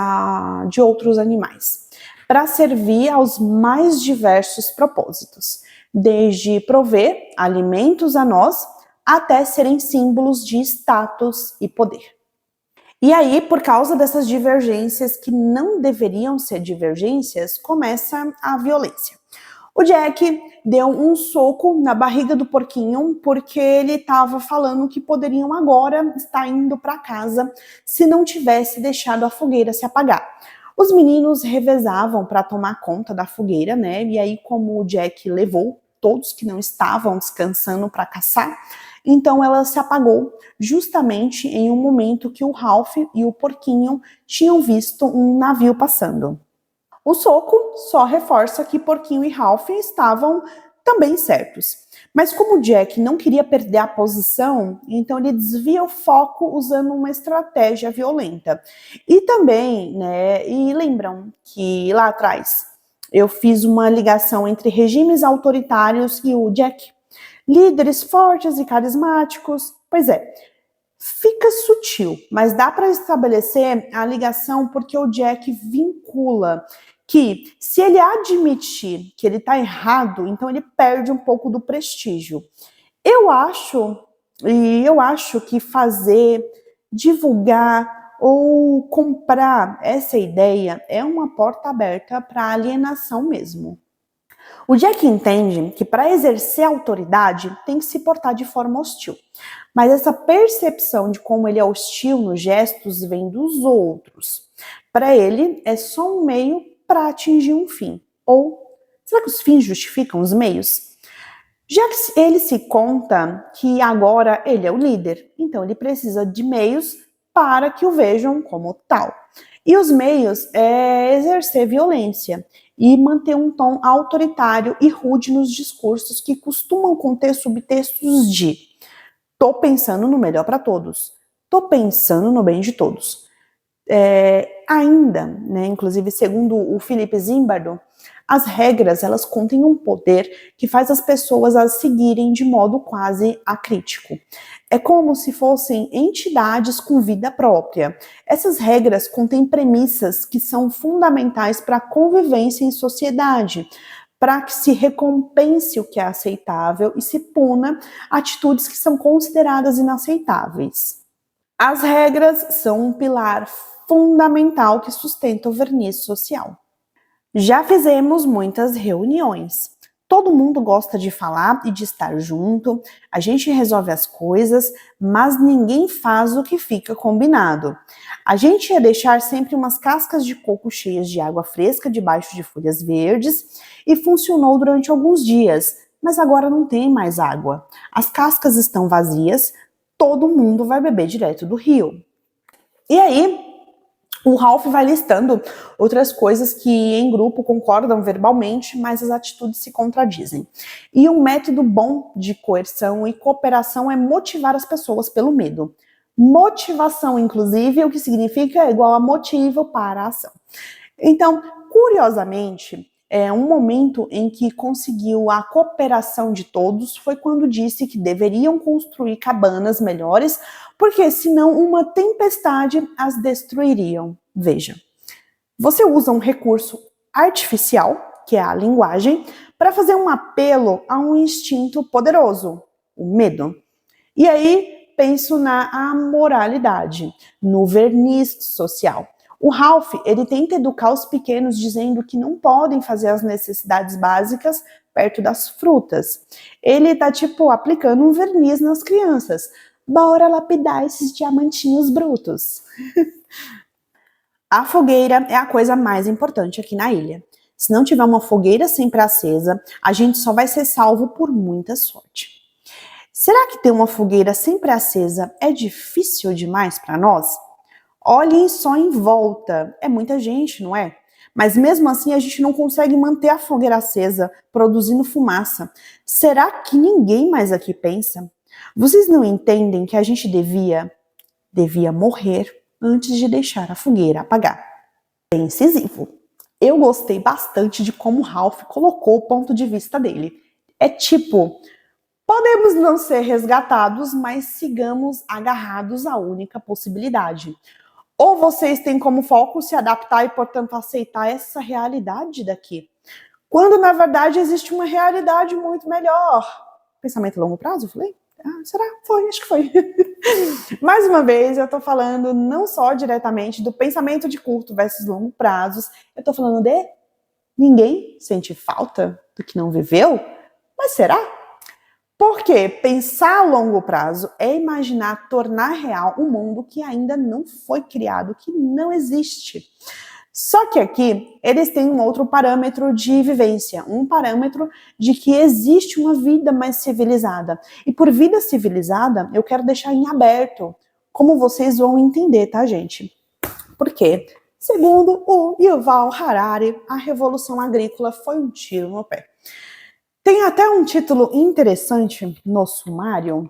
de outros animais, para servir aos mais diversos propósitos, desde prover alimentos a nós, até serem símbolos de status e poder. E aí, por causa dessas divergências que não deveriam ser divergências, começa a violência. O Jack deu um soco na barriga do porquinho porque ele estava falando que poderiam agora estar indo para casa se não tivesse deixado a fogueira se apagar. Os meninos revezavam para tomar conta da fogueira, né? E aí, como o Jack levou todos que não estavam descansando para caçar, então ela se apagou justamente em um momento que o Ralph e o porquinho tinham visto um navio passando. O soco só reforça que Porquinho e Ralph estavam também certos. Mas como o Jack não queria perder a posição, então ele desvia o foco usando uma estratégia violenta. E também, né, e lembram que lá atrás eu fiz uma ligação entre regimes autoritários e o Jack. Líderes fortes e carismáticos. Pois é, fica sutil, mas dá para estabelecer a ligação porque o Jack vincula que se ele admitir que ele está errado, então ele perde um pouco do prestígio. Eu acho que fazer, divulgar ou comprar essa ideia é uma porta aberta para alienação mesmo. O Jack entende que para exercer autoridade tem que se portar de forma hostil. Mas essa percepção de como ele é hostil nos gestos vem dos outros. Para ele, é só um meio para atingir um fim. Ou, será que os fins justificam os meios? Já que ele se conta que agora ele é o líder, então ele precisa de meios para que o vejam como tal. E os meios é exercer violência e manter um tom autoritário e rude nos discursos que costumam conter subtextos de tô pensando no melhor para todos, tô pensando no bem de todos. Ainda, né, inclusive segundo o Philip Zimbardo, as regras elas contêm um poder que faz as pessoas as seguirem de modo quase acrítico. É como se fossem entidades com vida própria. Essas regras contêm premissas que são fundamentais para a convivência em sociedade, para que se recompense o que é aceitável e se puna atitudes que são consideradas inaceitáveis. As regras são um pilar fundamental que sustenta o verniz social. Já fizemos muitas reuniões. Todo mundo gosta de falar e de estar junto, a gente resolve as coisas, mas ninguém faz o que fica combinado. A gente ia deixar sempre umas cascas de coco cheias de água fresca debaixo de folhas verdes e funcionou durante alguns dias, mas agora não tem mais água. As cascas estão vazias, todo mundo vai beber direto do rio. E aí, O Ralph vai listando outras coisas que em grupo concordam verbalmente, mas as atitudes se contradizem. E um método bom de coerção e cooperação é motivar as pessoas pelo medo. Motivação, inclusive, o que significa é igual a motivo para a ação. Então, curiosamente, um momento em que conseguiu a cooperação de todos foi quando disse que deveriam construir cabanas melhores, porque senão uma tempestade as destruiriam. Veja, você usa um recurso artificial, que é a linguagem, para fazer um apelo a um instinto poderoso, o medo. E aí, penso na amoralidade, no verniz social. O Ralph, ele tenta educar os pequenos dizendo que não podem fazer as necessidades básicas perto das frutas. Ele tá, aplicando um verniz nas crianças. Bora lapidar esses diamantinhos brutos. A fogueira é a coisa mais importante aqui na ilha. Se não tiver uma fogueira sempre acesa, a gente só vai ser salvo por muita sorte. Será que ter uma fogueira sempre acesa é difícil demais para nós? Olhem só em volta, é muita gente, não é? Mas mesmo assim a gente não consegue manter a fogueira acesa, produzindo fumaça. Será que ninguém mais aqui pensa? Vocês não entendem que a gente devia morrer antes de deixar a fogueira apagar? Bem incisivo. Eu gostei bastante de como Ralph colocou o ponto de vista dele. É podemos não ser resgatados, mas sigamos agarrados à única possibilidade. Ou vocês têm como foco se adaptar e, portanto, aceitar essa realidade daqui, quando, na verdade, existe uma realidade muito melhor. Pensamento a longo prazo, eu falei? Será? Foi, acho que foi. Mais uma vez, eu tô falando não só diretamente do pensamento de curto versus longo prazos, eu tô falando de ninguém sente falta do que não viveu? Mas será? Porque pensar a longo prazo é imaginar tornar real um mundo que ainda não foi criado, que não existe. Só que aqui eles têm um outro parâmetro de vivência, um parâmetro de que existe uma vida mais civilizada. E por vida civilizada, eu quero deixar em aberto, como vocês vão entender, tá, gente? Porque, segundo o Yuval Harari, a Revolução Agrícola foi um tiro no pé. Tem até um título interessante no sumário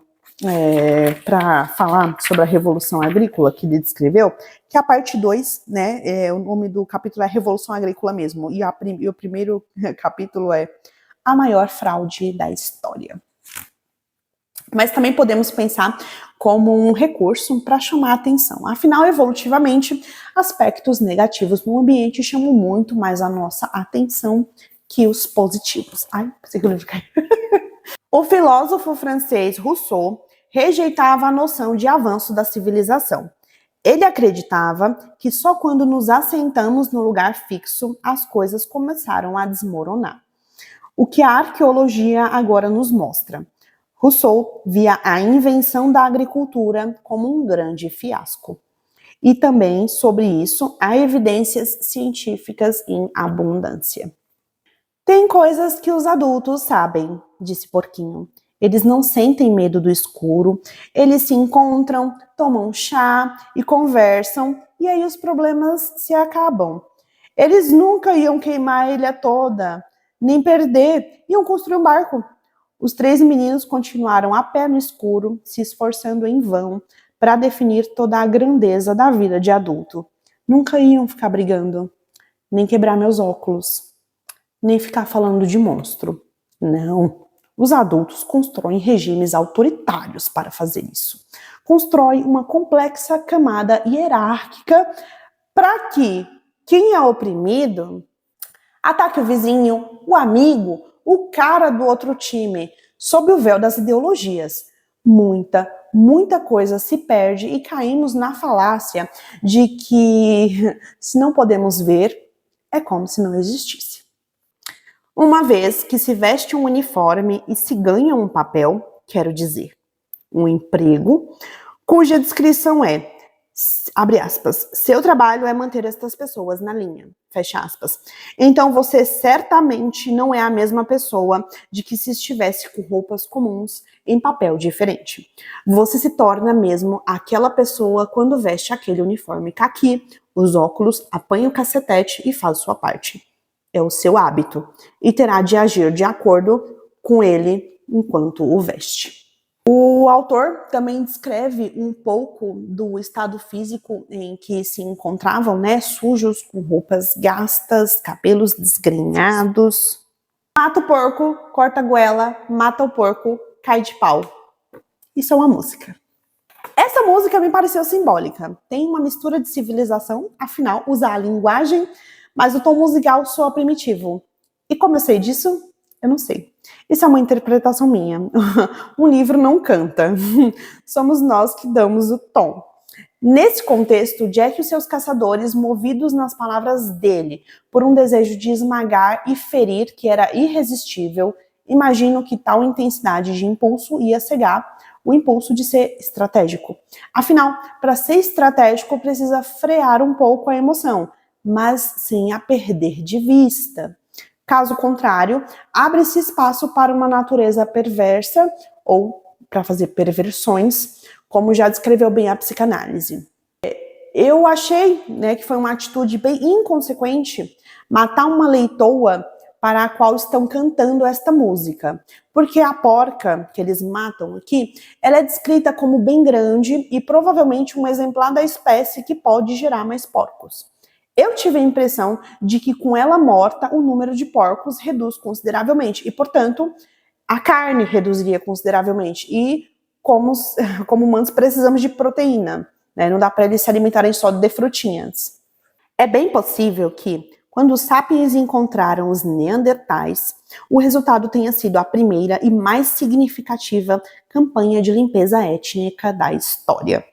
para falar sobre a Revolução Agrícola que ele descreveu, que é a parte 2, né? O nome do capítulo é Revolução Agrícola mesmo, e o primeiro capítulo é A Maior Fraude da História. Mas também podemos pensar como um recurso para chamar a atenção. Afinal, evolutivamente, aspectos negativos no ambiente chamam muito mais a nossa atenção que os positivos. Ai, pensei que o livro caiu. O filósofo francês Rousseau rejeitava a noção de avanço da civilização. Ele acreditava que só quando nos assentamos no lugar fixo, as coisas começaram a desmoronar. O que a arqueologia agora nos mostra. Rousseau via a invenção da agricultura como um grande fiasco. E também, sobre isso, há evidências científicas em abundância. Tem coisas que os adultos sabem, disse Porquinho. Eles não sentem medo do escuro, eles se encontram, tomam chá e conversam, e aí os problemas se acabam. Eles nunca iam queimar a ilha toda, nem perder, iam construir um barco. Os 3 meninos continuaram a pé no escuro, se esforçando em vão para definir toda a grandeza da vida de adulto. Nunca iam ficar brigando, nem quebrar meus óculos, nem ficar falando de monstro. Não. Os adultos constroem regimes autoritários para fazer isso. Constroem uma complexa camada hierárquica para que quem é oprimido ataque o vizinho, o amigo, o cara do outro time, sob o véu das ideologias. Muita coisa se perde e caímos na falácia de que se não podemos ver, é como se não existisse. Uma vez que se veste um uniforme e se ganha um papel, quero dizer, um emprego, cuja descrição é Abre aspas, seu trabalho é manter estas pessoas na linha, fecha aspas. Então você certamente não é a mesma pessoa de que se estivesse com roupas comuns em papel diferente. Você se torna mesmo aquela pessoa quando veste aquele uniforme caqui, os óculos, apanha o cacetete e faz sua parte. É o seu hábito e terá de agir de acordo com ele enquanto o veste. O autor também descreve um pouco do estado físico em que se encontravam, né, sujos, com roupas gastas, cabelos desgrenhados. Mata o porco, corta a goela, mata o porco, cai de pau. Isso é uma música. Essa música me pareceu simbólica. Tem uma mistura de civilização, afinal, usa a linguagem, mas o tom musical soa primitivo. E como eu sei disso? Eu não sei. Isso é uma interpretação minha. O livro não canta. Somos nós que damos o tom. Nesse contexto, Jack e os seus caçadores, movidos nas palavras dele, por um desejo de esmagar e ferir que era irresistível, imagino que tal intensidade de impulso ia cegar o impulso de ser estratégico. Afinal, para ser estratégico, precisa frear um pouco a emoção, mas sem a perder de vista. Caso contrário, abre-se espaço para uma natureza perversa ou para fazer perversões, como já descreveu bem a psicanálise. Eu achei, né, que foi uma atitude bem inconsequente matar uma leitoa para a qual estão cantando esta música. Porque a porca que eles matam aqui, ela é descrita como bem grande e provavelmente um exemplar da espécie que pode gerar mais porcos. Eu tive a impressão de que com ela morta, o número de porcos reduz consideravelmente e, portanto, a carne reduziria consideravelmente. E, como humanos, precisamos de proteína, né? Não dá para eles se alimentarem só de frutinhas. É bem possível que, quando os sapiens encontraram os neandertais, o resultado tenha sido a primeira e mais significativa campanha de limpeza étnica da história.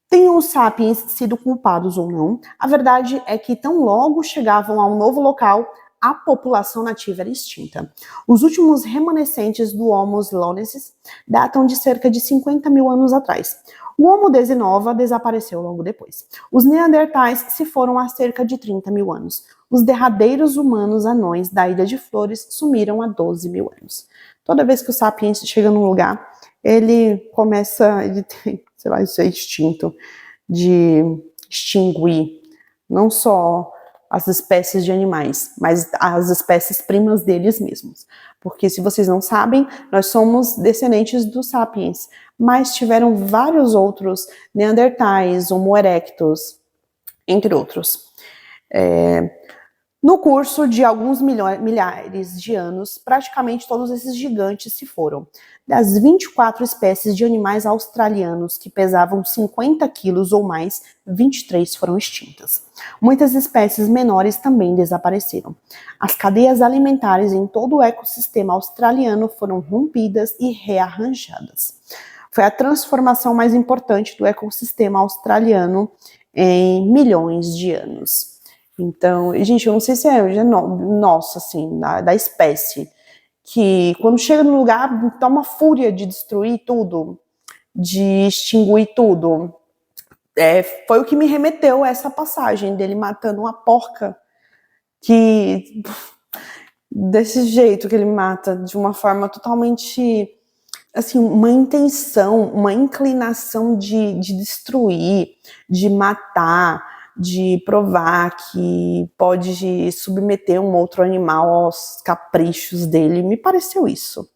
Tenham os sapiens sido culpados ou não, a verdade é que tão logo chegavam a um novo local, a população nativa era extinta. Os últimos remanescentes do Homo loensis datam de cerca de 50 mil anos atrás. O Homo desinova desapareceu logo depois. Os neandertais se foram há cerca de 30 mil anos. Os derradeiros humanos anões da Ilha de Flores sumiram há 12 mil anos. Toda vez que o sapiens chega num lugar, ele tem, sei lá, isso é instinto de extinguir não só as espécies de animais, mas as espécies primas deles mesmos. Porque se vocês não sabem, nós somos descendentes dos sapiens, mas tiveram vários outros neandertais, Homo erectus, entre outros. No curso de alguns milhares de anos, praticamente todos esses gigantes se foram. Das 24 espécies de animais australianos que pesavam 50 quilos ou mais, 23 foram extintas. Muitas espécies menores também desapareceram. As cadeias alimentares em todo o ecossistema australiano foram rompidas e rearranjadas. Foi a transformação mais importante do ecossistema australiano em milhões de anos. Então, gente, eu não sei se é nossa, assim, da espécie, que quando chega no lugar, dá uma fúria de destruir tudo, de extinguir tudo. Foi o que me remeteu a essa passagem dele matando uma porca, que desse jeito que ele mata, de uma forma totalmente, assim, uma intenção, uma inclinação de destruir, de matar, de provar que pode submeter um outro animal aos caprichos dele. Me pareceu isso.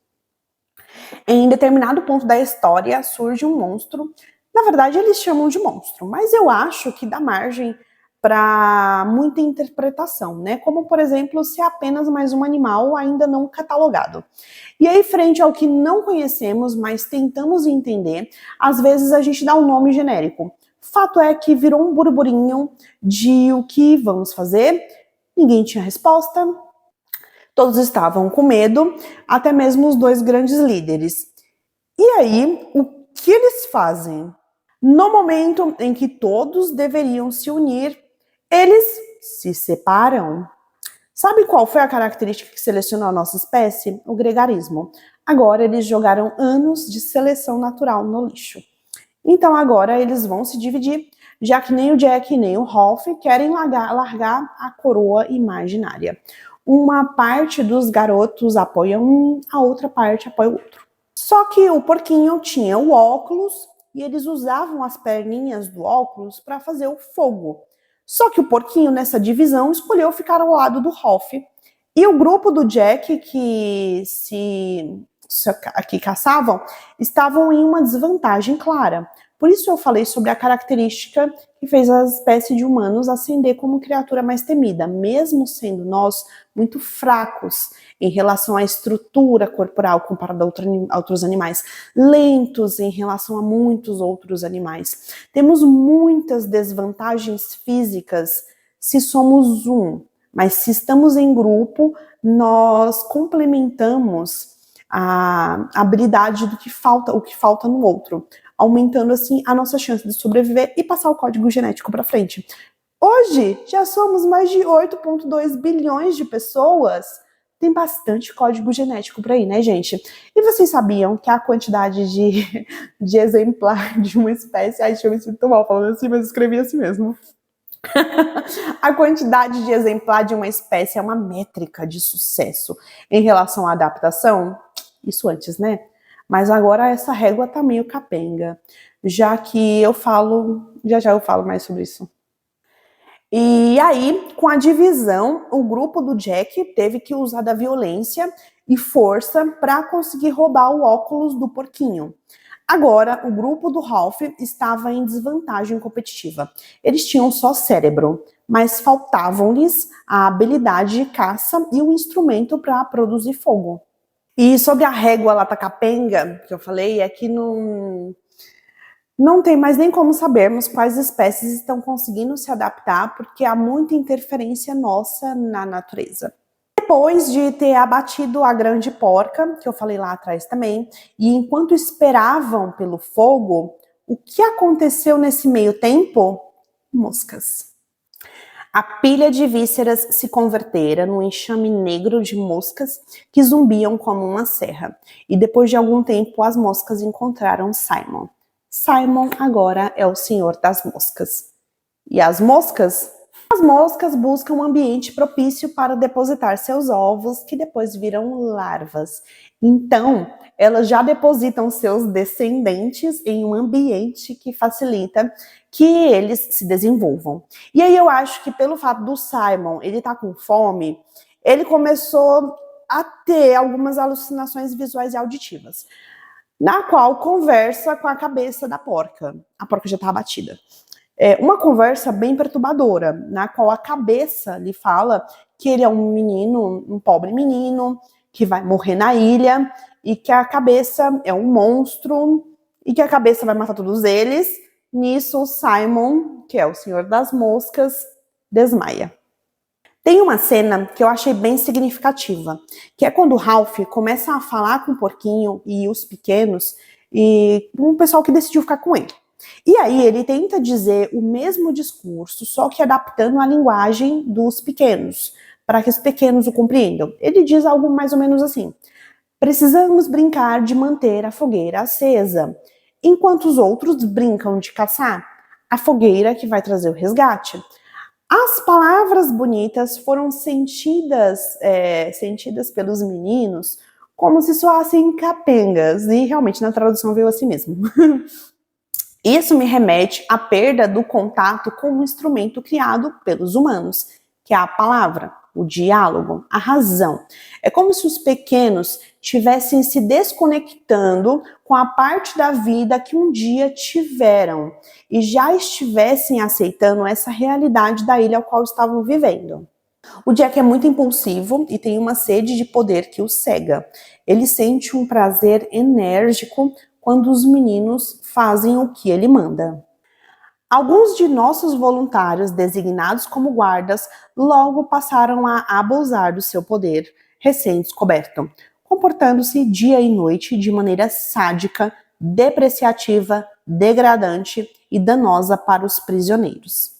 Em determinado ponto da história surge um monstro. Na verdade, eles chamam de monstro, mas eu acho que dá margem para muita interpretação, né? Como, por exemplo, se é apenas mais um animal ainda não catalogado. E aí, frente ao que não conhecemos, mas tentamos entender, às vezes a gente dá um nome genérico. Fato é que virou um burburinho de o que vamos fazer. Ninguém tinha resposta. Todos estavam com medo, até mesmo os dois grandes líderes. E aí, o que eles fazem? No momento em que todos deveriam se unir, eles se separam. Sabe qual foi a característica que selecionou a nossa espécie? O gregarismo. Agora eles jogaram anos de seleção natural no lixo. Então agora eles vão se dividir, já que nem o Jack nem o Ralph querem largar a coroa imaginária. Uma parte dos garotos apoia um, a outra parte apoia o outro. Só que o porquinho tinha o óculos e eles usavam as perninhas do óculos para fazer o fogo. Só que o porquinho, nessa divisão, escolheu ficar ao lado do Ralph. E o grupo do Jack, que caçavam, estavam em uma desvantagem clara. Por isso eu falei sobre a característica que fez a espécie de humanos ascender como criatura mais temida, mesmo sendo nós muito fracos em relação à estrutura corporal comparado a outros animais, lentos em relação a muitos outros animais. Temos muitas desvantagens físicas se somos um, mas se estamos em grupo, nós complementamos a habilidade do que falta, o que falta no outro, aumentando assim a nossa chance de sobreviver e passar o código genético para frente. Hoje já somos mais de 8,2 bilhões de pessoas. Tem bastante código genético por aí, né, gente? E vocês sabiam que a quantidade de exemplar de uma espécie... Ai, deixa eu me sinto mal falando assim, mas eu escrevi assim mesmo. A quantidade de exemplar de uma espécie é uma métrica de sucesso em relação à adaptação? Isso antes, né? Mas agora essa régua tá meio capenga, já que eu falo, já eu falo mais sobre isso. E aí, com a divisão, o grupo do Jack teve que usar da violência e força para conseguir roubar o óculos do porquinho. Agora, o grupo do Ralph estava em desvantagem competitiva. Eles tinham só cérebro, mas faltavam-lhes a habilidade de caça e o instrumento para produzir fogo. E sobre a régua lata capenga, que eu falei, é que não tem mais nem como sabermos quais espécies estão conseguindo se adaptar, porque há muita interferência nossa na natureza. Depois de ter abatido a grande porca, que eu falei lá atrás também, e enquanto esperavam pelo fogo, o que aconteceu nesse meio tempo? Moscas. A pilha de vísceras se convertera num enxame negro de moscas que zumbiam como uma serra. E depois de algum tempo, as moscas encontraram Simon. Simon agora é o senhor das moscas. E as moscas? As moscas buscam um ambiente propício para depositar seus ovos, que depois viram larvas. Então, elas já depositam seus descendentes em um ambiente que facilita que eles se desenvolvam. E aí eu acho que pelo fato do Simon, ele tá com fome, ele começou a ter algumas alucinações visuais e auditivas, na qual conversa com a cabeça da porca. A porca já tá abatida. É uma conversa bem perturbadora, na qual a cabeça lhe fala que ele é um menino, um pobre menino, que vai morrer na ilha, e que a cabeça é um monstro, e que a cabeça vai matar todos eles. Nisso, o Simon, que é o senhor das moscas, desmaia. Tem uma cena que eu achei bem significativa, que é quando o Ralph começa a falar com o porquinho e os pequenos, e com o pessoal que decidiu ficar com ele. E aí ele tenta dizer o mesmo discurso, só que adaptando a linguagem dos pequenos, para que os pequenos o compreendam. Ele diz algo mais ou menos assim: precisamos brincar de manter a fogueira acesa, enquanto os outros brincam de caçar a fogueira que vai trazer o resgate. As palavras bonitas foram sentidas pelos meninos como se soassem capengas, e realmente na tradução veio assim mesmo. Isso me remete à perda do contato com um instrumento criado pelos humanos, que é a palavra, o diálogo, a razão. É como se os pequenos estivessem se desconectando com a parte da vida que um dia tiveram e já estivessem aceitando essa realidade da ilha ao qual estavam vivendo. O Jack é muito impulsivo e tem uma sede de poder que o cega. Ele sente um prazer enérgico quando os meninos fazem o que ele manda. Alguns de nossos voluntários, designados como guardas, logo passaram a abusar do seu poder recém-descoberto, comportando-se dia e noite de maneira sádica, depreciativa, degradante e danosa para os prisioneiros.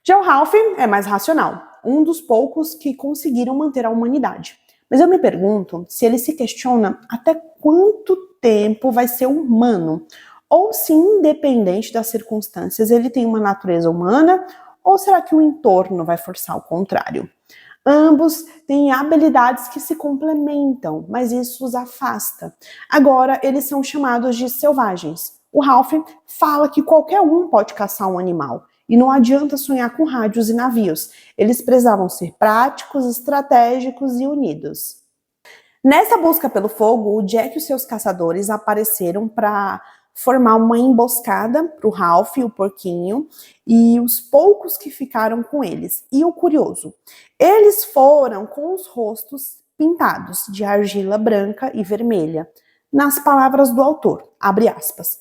Já o Ralph é mais racional, um dos poucos que conseguiram manter a humanidade. Mas eu me pergunto se ele se questiona até quanto tempo vai ser humano, Ou se, independente das circunstâncias, ele tem uma natureza humana, ou será que o entorno vai forçar o contrário? Ambos têm habilidades que se complementam, mas isso os afasta. Agora, eles são chamados de selvagens. O Ralph fala que qualquer um pode caçar um animal, e não adianta sonhar com rádios e navios. Eles precisavam ser práticos, estratégicos e unidos. Nessa busca pelo fogo, o Jack e os seus caçadores apareceram para formar uma emboscada para o Ralph e o porquinho e os poucos que ficaram com eles. E o curioso, eles foram com os rostos pintados de argila branca e vermelha. Nas palavras do autor, abre aspas,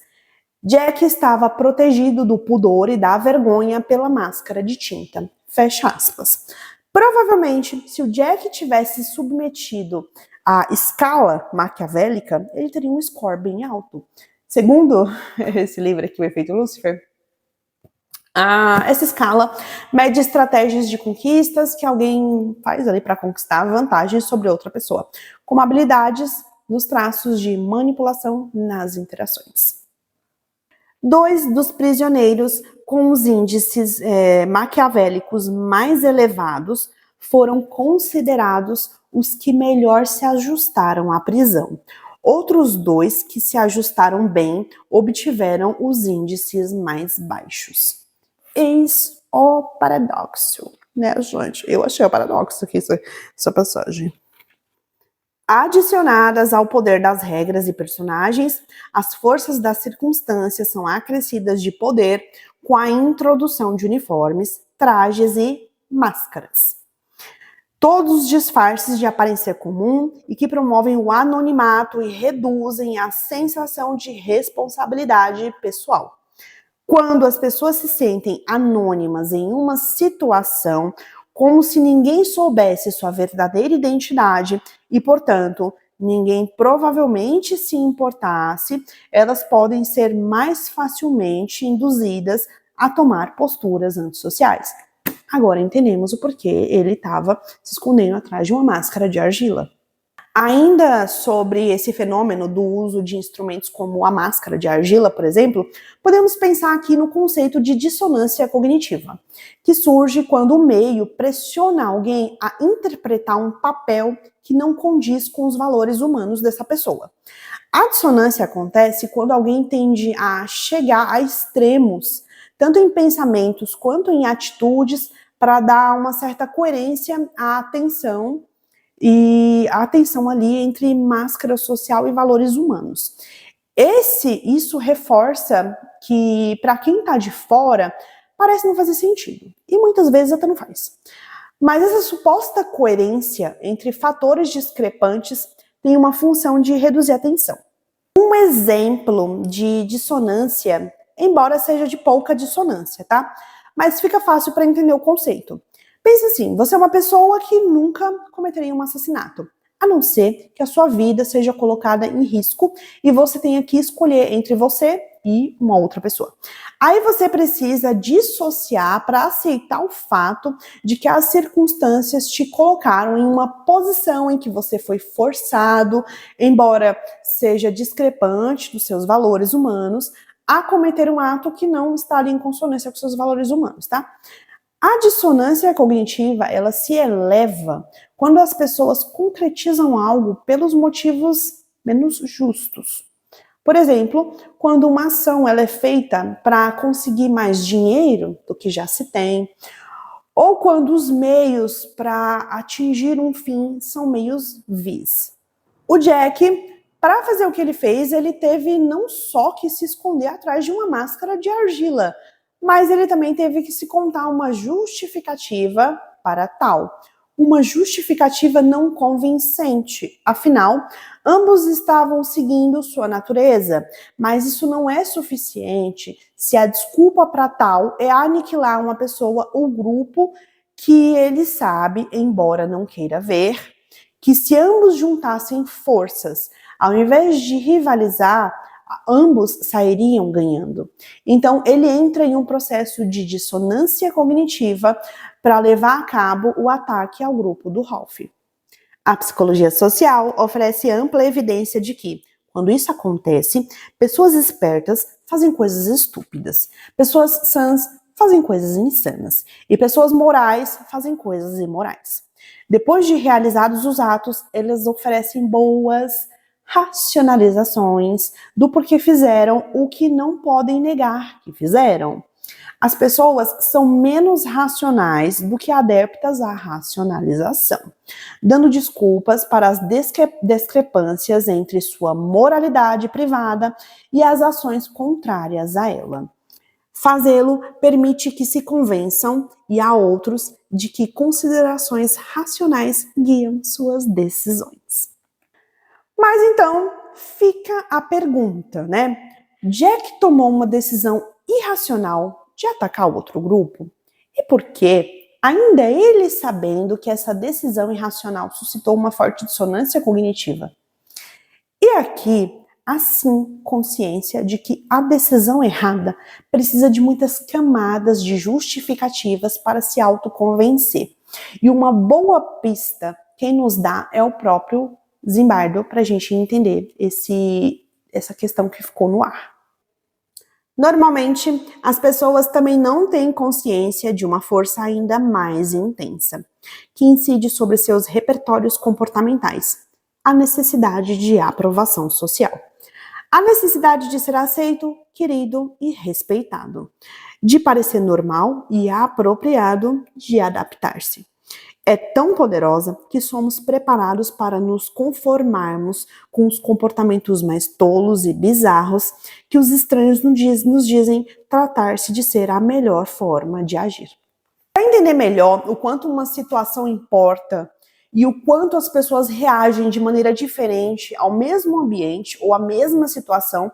Jack estava protegido do pudor e da vergonha pela máscara de tinta. Fecha aspas. Provavelmente, se o Jack tivesse submetido à escala maquiavélica, ele teria um score bem alto. Segundo esse livro aqui, O Efeito Lúcifer, essa escala mede estratégias de conquistas que alguém faz ali para conquistar vantagens sobre outra pessoa, como habilidades nos traços de manipulação nas interações. 2 dos prisioneiros com os índices maquiavélicos mais elevados foram considerados os que melhor se ajustaram à prisão. Outros 2 que se ajustaram bem obtiveram os índices mais baixos. Eis o paradoxo, né, gente? Eu achei o paradoxo aqui, essa passagem. Adicionadas ao poder das regras e personagens, as forças das circunstâncias são acrescidas de poder com a introdução de uniformes, trajes e máscaras. Todos os disfarces de aparência comum e que promovem o anonimato e reduzem a sensação de responsabilidade pessoal. Quando as pessoas se sentem anônimas em uma situação, como se ninguém soubesse sua verdadeira identidade e, portanto, ninguém provavelmente se importasse, elas podem ser mais facilmente induzidas a tomar posturas antissociais. Agora entendemos o porquê ele estava se escondendo atrás de uma máscara de argila. Ainda sobre esse fenômeno do uso de instrumentos como a máscara de argila, por exemplo, podemos pensar aqui no conceito de dissonância cognitiva, que surge quando o meio pressiona alguém a interpretar um papel que não condiz com os valores humanos dessa pessoa. A dissonância acontece quando alguém tende a chegar a extremos, tanto em pensamentos quanto em atitudes, para dar uma certa coerência à atenção e a tensão ali entre máscara social e valores humanos. Isso reforça que, para quem está de fora, parece não fazer sentido. E muitas vezes até não faz. Mas essa suposta coerência entre fatores discrepantes tem uma função de reduzir a tensão. Um exemplo de dissonância, embora seja de pouca dissonância, tá? Mas fica fácil para entender o conceito. Pensa assim, você é uma pessoa que nunca cometeria um assassinato, a não ser que a sua vida seja colocada em risco e você tenha que escolher entre você e uma outra pessoa. Aí você precisa dissociar para aceitar o fato de que as circunstâncias te colocaram em uma posição em que você foi forçado, embora seja discrepante dos seus valores humanos, a cometer um ato que não está ali em consonância com seus valores humanos, tá? A dissonância cognitiva, ela se eleva quando as pessoas concretizam algo pelos motivos menos justos. Por exemplo, quando uma ação ela é feita para conseguir mais dinheiro do que já se tem, ou quando os meios para atingir um fim são meios vis. O Jack, para fazer o que ele fez, ele teve não só que se esconder atrás de uma máscara de argila, mas ele também teve que se contar uma justificativa para tal. Uma justificativa não convincente. Afinal, ambos estavam seguindo sua natureza, mas isso não é suficiente se a desculpa para tal é aniquilar uma pessoa ou grupo que ele sabe, embora não queira ver, que se ambos juntassem forças, ao invés de rivalizar, ambos sairiam ganhando. Então, ele entra em um processo de dissonância cognitiva para levar a cabo o ataque ao grupo do Ralph. A psicologia social oferece ampla evidência de que, quando isso acontece, pessoas espertas fazem coisas estúpidas. Pessoas sãs fazem coisas insanas. E pessoas morais fazem coisas imorais. Depois de realizados os atos, eles oferecem boas racionalizações do porquê fizeram o que não podem negar que fizeram. As pessoas são menos racionais do que adeptas à racionalização, dando desculpas para as discrepâncias entre sua moralidade privada e as ações contrárias a ela. Fazê-lo permite que se convençam e a outros de que considerações racionais guiam suas decisões. Mas então fica a pergunta, né? Jack tomou uma decisão irracional de atacar o outro grupo? E por quê? Ainda ele sabendo que essa decisão irracional suscitou uma forte dissonância cognitiva. E aqui, assim, consciência de que a decisão errada precisa de muitas camadas de justificativas para se autoconvencer. E uma boa pista quem nos dá é o próprio Zimbardo para a gente entender essa questão que ficou no ar. Normalmente, as pessoas também não têm consciência de uma força ainda mais intensa, que incide sobre seus repertórios comportamentais, a necessidade de aprovação social. A necessidade de ser aceito, querido e respeitado, de parecer normal e apropriado, de adaptar-se. É tão poderosa que somos preparados para nos conformarmos com os comportamentos mais tolos e bizarros que os estranhos nos dizem tratar-se de ser a melhor forma de agir. Para entender melhor o quanto uma situação importa e o quanto as pessoas reagem de maneira diferente ao mesmo ambiente ou à mesma situação,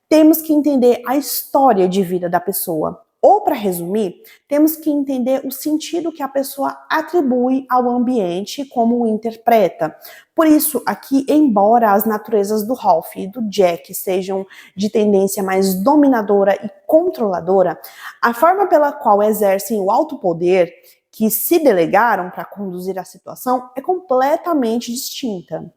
temos que entender a história de vida da pessoa. Ou, para resumir, temos que entender o sentido que a pessoa atribui ao ambiente como o interpreta. Por isso, aqui, embora as naturezas do Ralph e do Jack sejam de tendência mais dominadora e controladora, a forma pela qual exercem o alto poder que se delegaram para conduzir a situação é completamente distinta.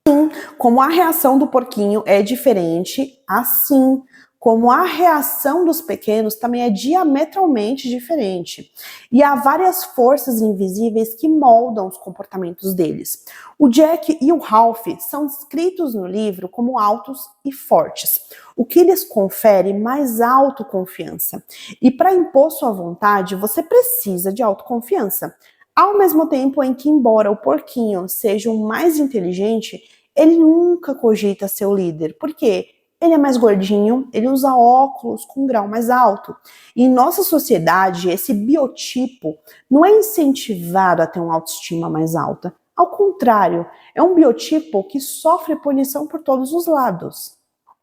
Assim como a reação do porquinho é diferente, assim como a reação dos pequenos também é diametralmente diferente. E há várias forças invisíveis que moldam os comportamentos deles. O Jack e o Ralph são descritos no livro como altos e fortes, o que lhes confere mais autoconfiança. E para impor sua vontade, você precisa de autoconfiança. Ao mesmo tempo em que, embora o porquinho seja o mais inteligente, ele nunca cogita ser o líder. Por quê? Ele é mais gordinho, ele usa óculos com grau mais alto. E em nossa sociedade, esse biotipo não é incentivado a ter uma autoestima mais alta. Ao contrário, é um biotipo que sofre punição por todos os lados.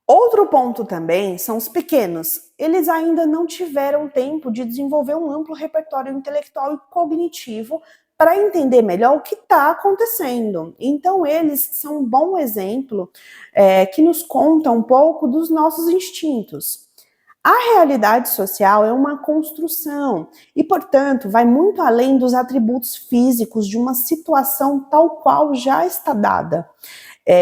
Outro ponto também são os pequenos. Eles ainda não tiveram tempo de desenvolver um amplo repertório intelectual e cognitivo para entender melhor o que está acontecendo. Então, eles são um bom exemplo que nos conta um pouco dos nossos instintos. A realidade social é uma construção e, portanto, vai muito além dos atributos físicos de uma situação tal qual já está dada.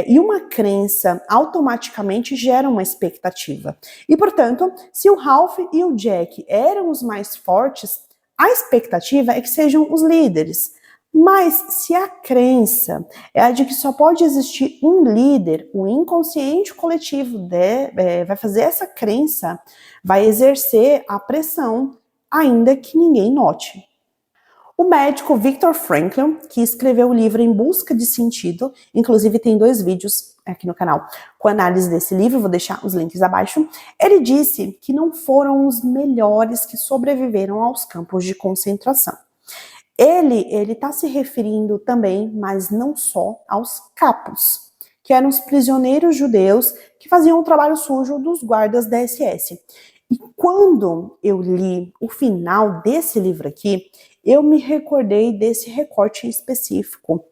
E uma crença automaticamente gera uma expectativa. E, portanto, se o Ralph e o Jack eram os mais fortes, a expectativa é que sejam os líderes. Mas se a crença é a de que só pode existir um líder, o inconsciente coletivo vai fazer essa crença, vai exercer a pressão, ainda que ninguém note. O médico Viktor Frankl, que escreveu o livro Em Busca de Sentido, inclusive tem 2 vídeos aqui no canal com análise desse livro, vou deixar os links abaixo, ele disse que não foram os melhores que sobreviveram aos campos de concentração. Ele está se referindo também, mas não só, aos capos, que eram os prisioneiros judeus que faziam o trabalho sujo dos guardas da SS. E quando eu li o final desse livro aqui, eu me recordei desse recorte específico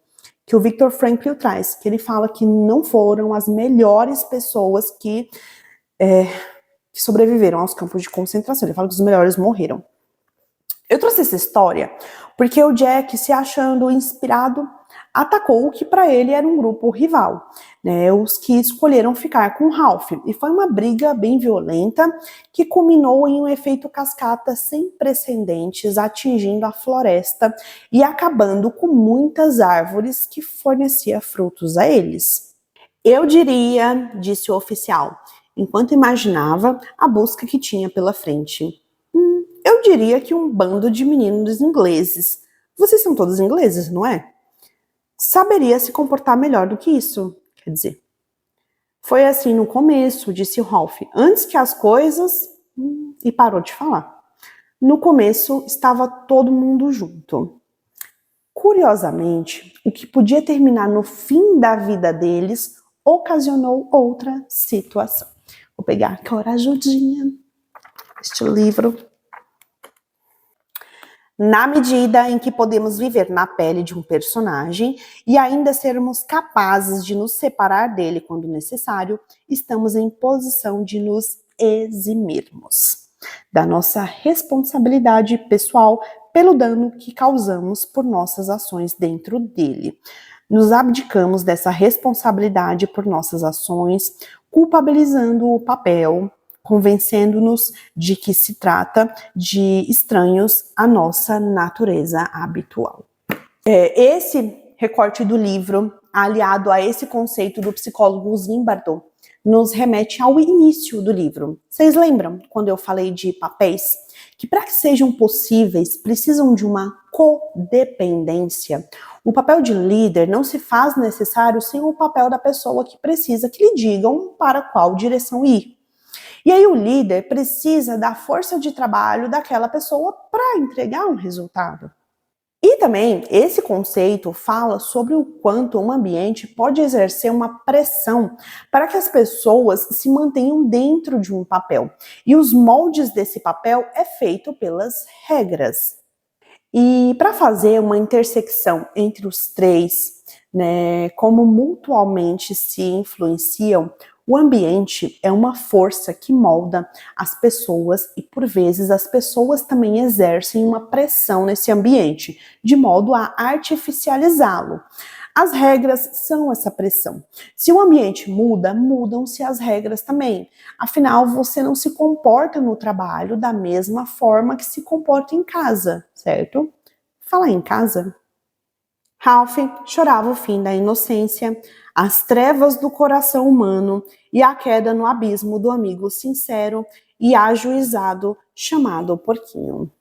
que o Viktor Frankl traz, que ele fala que não foram as melhores pessoas que sobreviveram aos campos de concentração. Ele fala que os melhores morreram. Eu trouxe essa história porque o Jack, se achando inspirado, atacou o que para ele era um grupo rival, né, os que escolheram ficar com Ralph. E foi uma briga bem violenta que culminou em um efeito cascata sem precedentes, atingindo a floresta e acabando com muitas árvores que fornecia frutos a eles. Eu diria, disse o oficial, enquanto imaginava a busca que tinha pela frente. Eu diria que um bando de meninos ingleses. Vocês são todos ingleses, não é? Saberia se comportar melhor do que isso, quer dizer. Foi assim no começo, disse Ralph, antes que as coisas... E parou de falar. No começo, estava todo mundo junto. Curiosamente, o que podia terminar no fim da vida deles ocasionou outra situação. Vou pegar aqui a ajudinha, este livro. Na medida em que podemos viver na pele de um personagem e ainda sermos capazes de nos separar dele quando necessário, estamos em posição de nos eximirmos da nossa responsabilidade pessoal pelo dano que causamos por nossas ações dentro dele. Nos abdicamos dessa responsabilidade por nossas ações, culpabilizando o papel, convencendo-nos de que se trata de estranhos à nossa natureza habitual. Esse recorte do livro, aliado a esse conceito do psicólogo Zimbardo, nos remete ao início do livro. Vocês lembram quando eu falei de papéis? Que para que sejam possíveis, precisam de uma codependência. O papel de líder não se faz necessário sem o papel da pessoa que precisa que lhe digam para qual direção ir. E aí o líder precisa da força de trabalho daquela pessoa para entregar um resultado. E também esse conceito fala sobre o quanto um ambiente pode exercer uma pressão para que as pessoas se mantenham dentro de um papel. E os moldes desse papel é feito pelas regras. E para fazer uma intersecção entre os três, né, como mutualmente se influenciam, o ambiente é uma força que molda as pessoas e, por vezes, as pessoas também exercem uma pressão nesse ambiente, de modo a artificializá-lo. As regras são essa pressão. Se o ambiente muda, mudam-se as regras também. Afinal, você não se comporta no trabalho da mesma forma que se comporta em casa, certo? Falar em casa. Ralph chorava o fim da inocência, as trevas do coração humano e a queda no abismo do amigo sincero e ajuizado chamado Porquinho.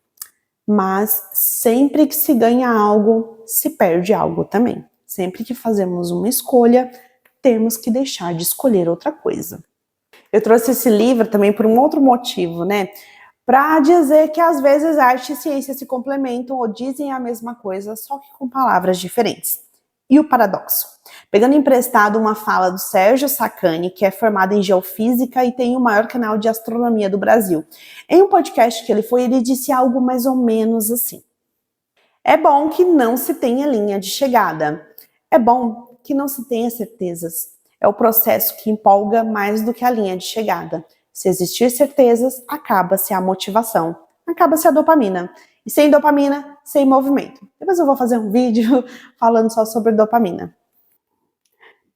Mas sempre que se ganha algo, se perde algo também. Sempre que fazemos uma escolha, temos que deixar de escolher outra coisa. Eu trouxe esse livro também por um outro motivo, né? Para dizer que às vezes arte e ciência se complementam ou dizem a mesma coisa, só que com palavras diferentes. E o paradoxo? Pegando emprestado uma fala do Sérgio Sacani, que é formado em geofísica e tem o maior canal de astronomia do Brasil. Em um podcast que ele disse algo mais ou menos assim. É bom que não se tenha linha de chegada. É bom que não se tenha certezas. É o processo que empolga mais do que a linha de chegada. Se existir certezas, acaba-se a motivação, acaba-se a dopamina. E sem dopamina, sem movimento. Depois eu vou fazer um vídeo falando só sobre dopamina.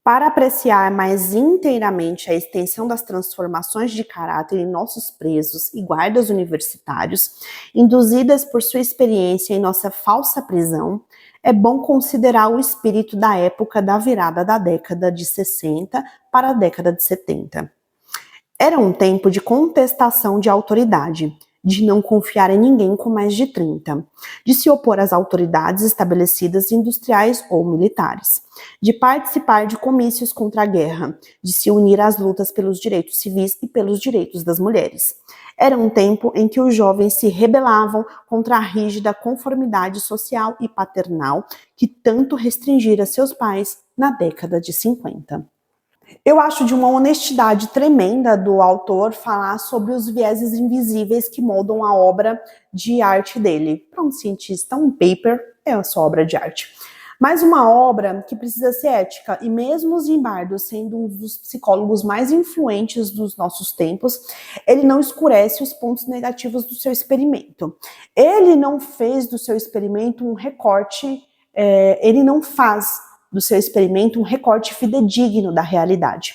Para apreciar mais inteiramente a extensão das transformações de caráter em nossos presos e guardas universitários, induzidas por sua experiência em nossa falsa prisão, é bom considerar o espírito da época da virada da década de 60 para a década de 70. Era um tempo de contestação de autoridade, de não confiar em ninguém com mais de 30, de se opor às autoridades estabelecidas industriais ou militares, de participar de comícios contra a guerra, de se unir às lutas pelos direitos civis e pelos direitos das mulheres. Era um tempo em que os jovens se rebelavam contra a rígida conformidade social e paternal que tanto restringira seus pais na década de 50. Eu acho de uma honestidade tremenda do autor falar sobre os vieses invisíveis que moldam a obra de arte dele. Para um cientista, um paper é a sua obra de arte. Mas uma obra que precisa ser ética, e mesmo o Zimbardo sendo um dos psicólogos mais influentes dos nossos tempos, ele não escurece os pontos negativos do seu experimento. Ele não fez do seu experimento um recorte, ele não faz do seu experimento um recorte fidedigno da realidade.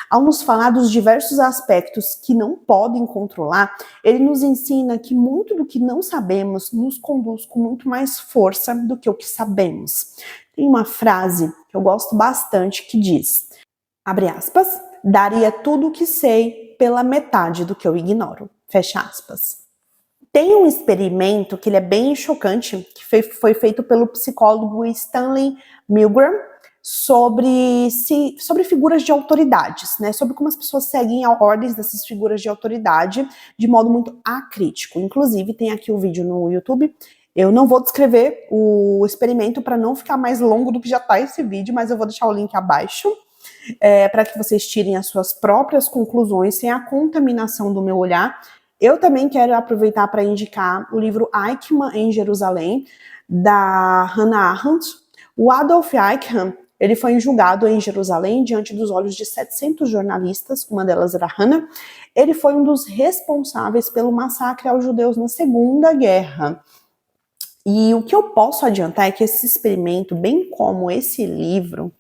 Ao nos falar dos diversos aspectos que não podem controlar, ele nos ensina que muito do que não sabemos nos conduz com muito mais força do que o que sabemos. Tem uma frase que eu gosto bastante que diz, abre aspas, daria tudo o que sei pela metade do que eu ignoro, fecha aspas. Tem um experimento que ele é bem chocante, que foi feito pelo psicólogo Stanley Milgram, sobre figuras de autoridades, né? Sobre como as pessoas seguem a ordens dessas figuras de autoridade de modo muito acrítico. Inclusive, tem aqui o vídeo no YouTube. Eu não vou descrever o experimento para não ficar mais longo do que já está esse vídeo, mas eu vou deixar o link abaixo para que vocês tirem as suas próprias conclusões sem a contaminação do meu olhar. Eu também quero aproveitar para indicar o livro Eichmann em Jerusalém, da Hannah Arendt. O Adolf Eichmann, ele foi julgado em Jerusalém diante dos olhos de 700 jornalistas, uma delas era Hannah. Ele foi um dos responsáveis pelo massacre aos judeus na Segunda Guerra. E o que eu posso adiantar é que esse experimento, bem como esse livro,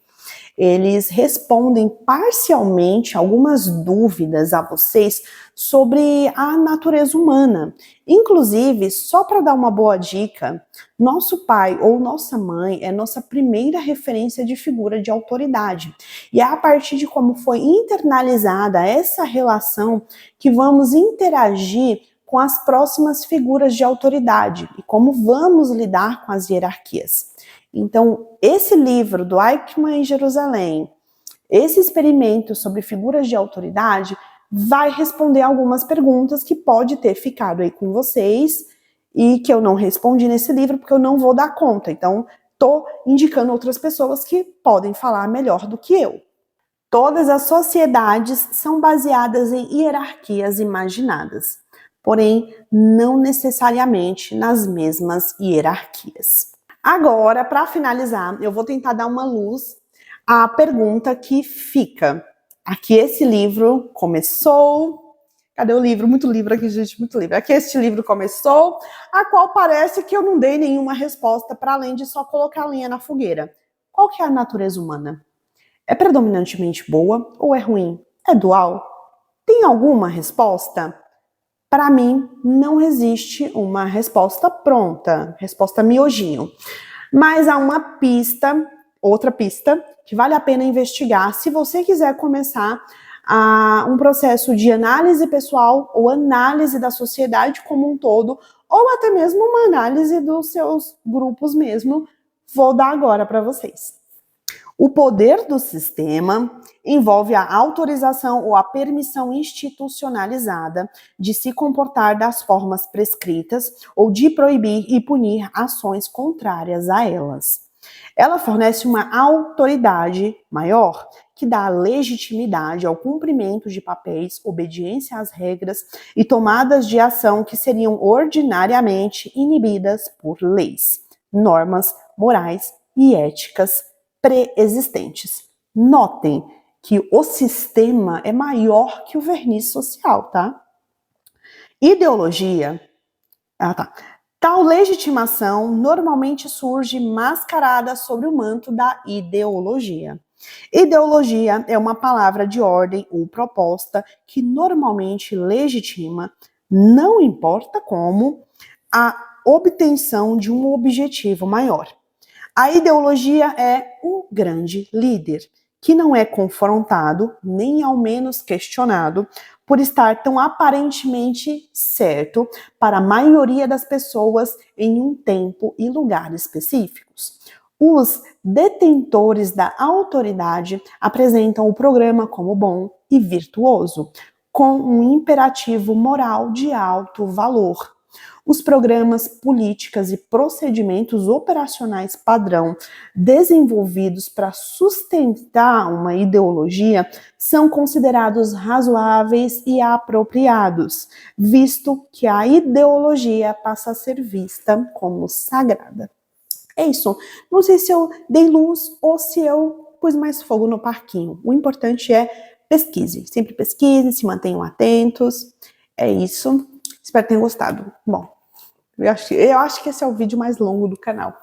eles respondem parcialmente algumas dúvidas a vocês sobre a natureza humana. Inclusive, só para dar uma boa dica, nosso pai ou nossa mãe é nossa primeira referência de figura de autoridade. E é a partir de como foi internalizada essa relação que vamos interagir com as próximas figuras de autoridade e como vamos lidar com as hierarquias. Então, esse livro do Eichmann em Jerusalém, esse experimento sobre figuras de autoridade, vai responder algumas perguntas que pode ter ficado aí com vocês e que eu não respondi nesse livro porque eu não vou dar conta. Então, estou indicando outras pessoas que podem falar melhor do que eu. Todas as sociedades são baseadas em hierarquias imaginadas, porém, não necessariamente nas mesmas hierarquias. Agora, para finalizar, eu vou tentar dar uma luz à pergunta que fica. Aqui esse livro começou... Cadê o livro? Muito livro aqui, gente, muito livro. Aqui este livro começou, a qual parece que eu não dei nenhuma resposta para além de só colocar a lenha na fogueira. Qual que é a natureza humana? É predominantemente boa ou é ruim? É dual? Tem alguma resposta? Para mim, não existe uma resposta pronta, resposta miojinho. Mas há uma pista, outra pista, que vale a pena investigar se você quiser começar um processo de análise pessoal ou análise da sociedade como um todo, ou até mesmo uma análise dos seus grupos mesmo. Vou dar agora para vocês. O poder do sistema envolve a autorização ou a permissão institucionalizada de se comportar das formas prescritas ou de proibir e punir ações contrárias a elas. Ela fornece uma autoridade maior que dá legitimidade ao cumprimento de papéis, obediência às regras e tomadas de ação que seriam ordinariamente inibidas por leis, normas morais e éticas pré-existentes. Notem que o sistema é maior que o verniz social, tá? Ideologia. Tal legitimação normalmente surge mascarada sobre o manto da ideologia. Ideologia é uma palavra de ordem ou proposta que normalmente legitima, não importa como, a obtenção de um objetivo maior. A ideologia é um grande líder, que não é confrontado, nem ao menos questionado, por estar tão aparentemente certo para a maioria das pessoas em um tempo e lugar específicos. Os detentores da autoridade apresentam o programa como bom e virtuoso, com um imperativo moral de alto valor. Os programas, políticas e procedimentos operacionais padrão desenvolvidos para sustentar uma ideologia são considerados razoáveis e apropriados, visto que a ideologia passa a ser vista como sagrada. É isso. Não sei se eu dei luz ou se eu pus mais fogo no parquinho. O importante é pesquise. Sempre pesquise, se mantenham atentos. É isso. Espero que tenham gostado. Bom, eu acho que esse é o vídeo mais longo do canal.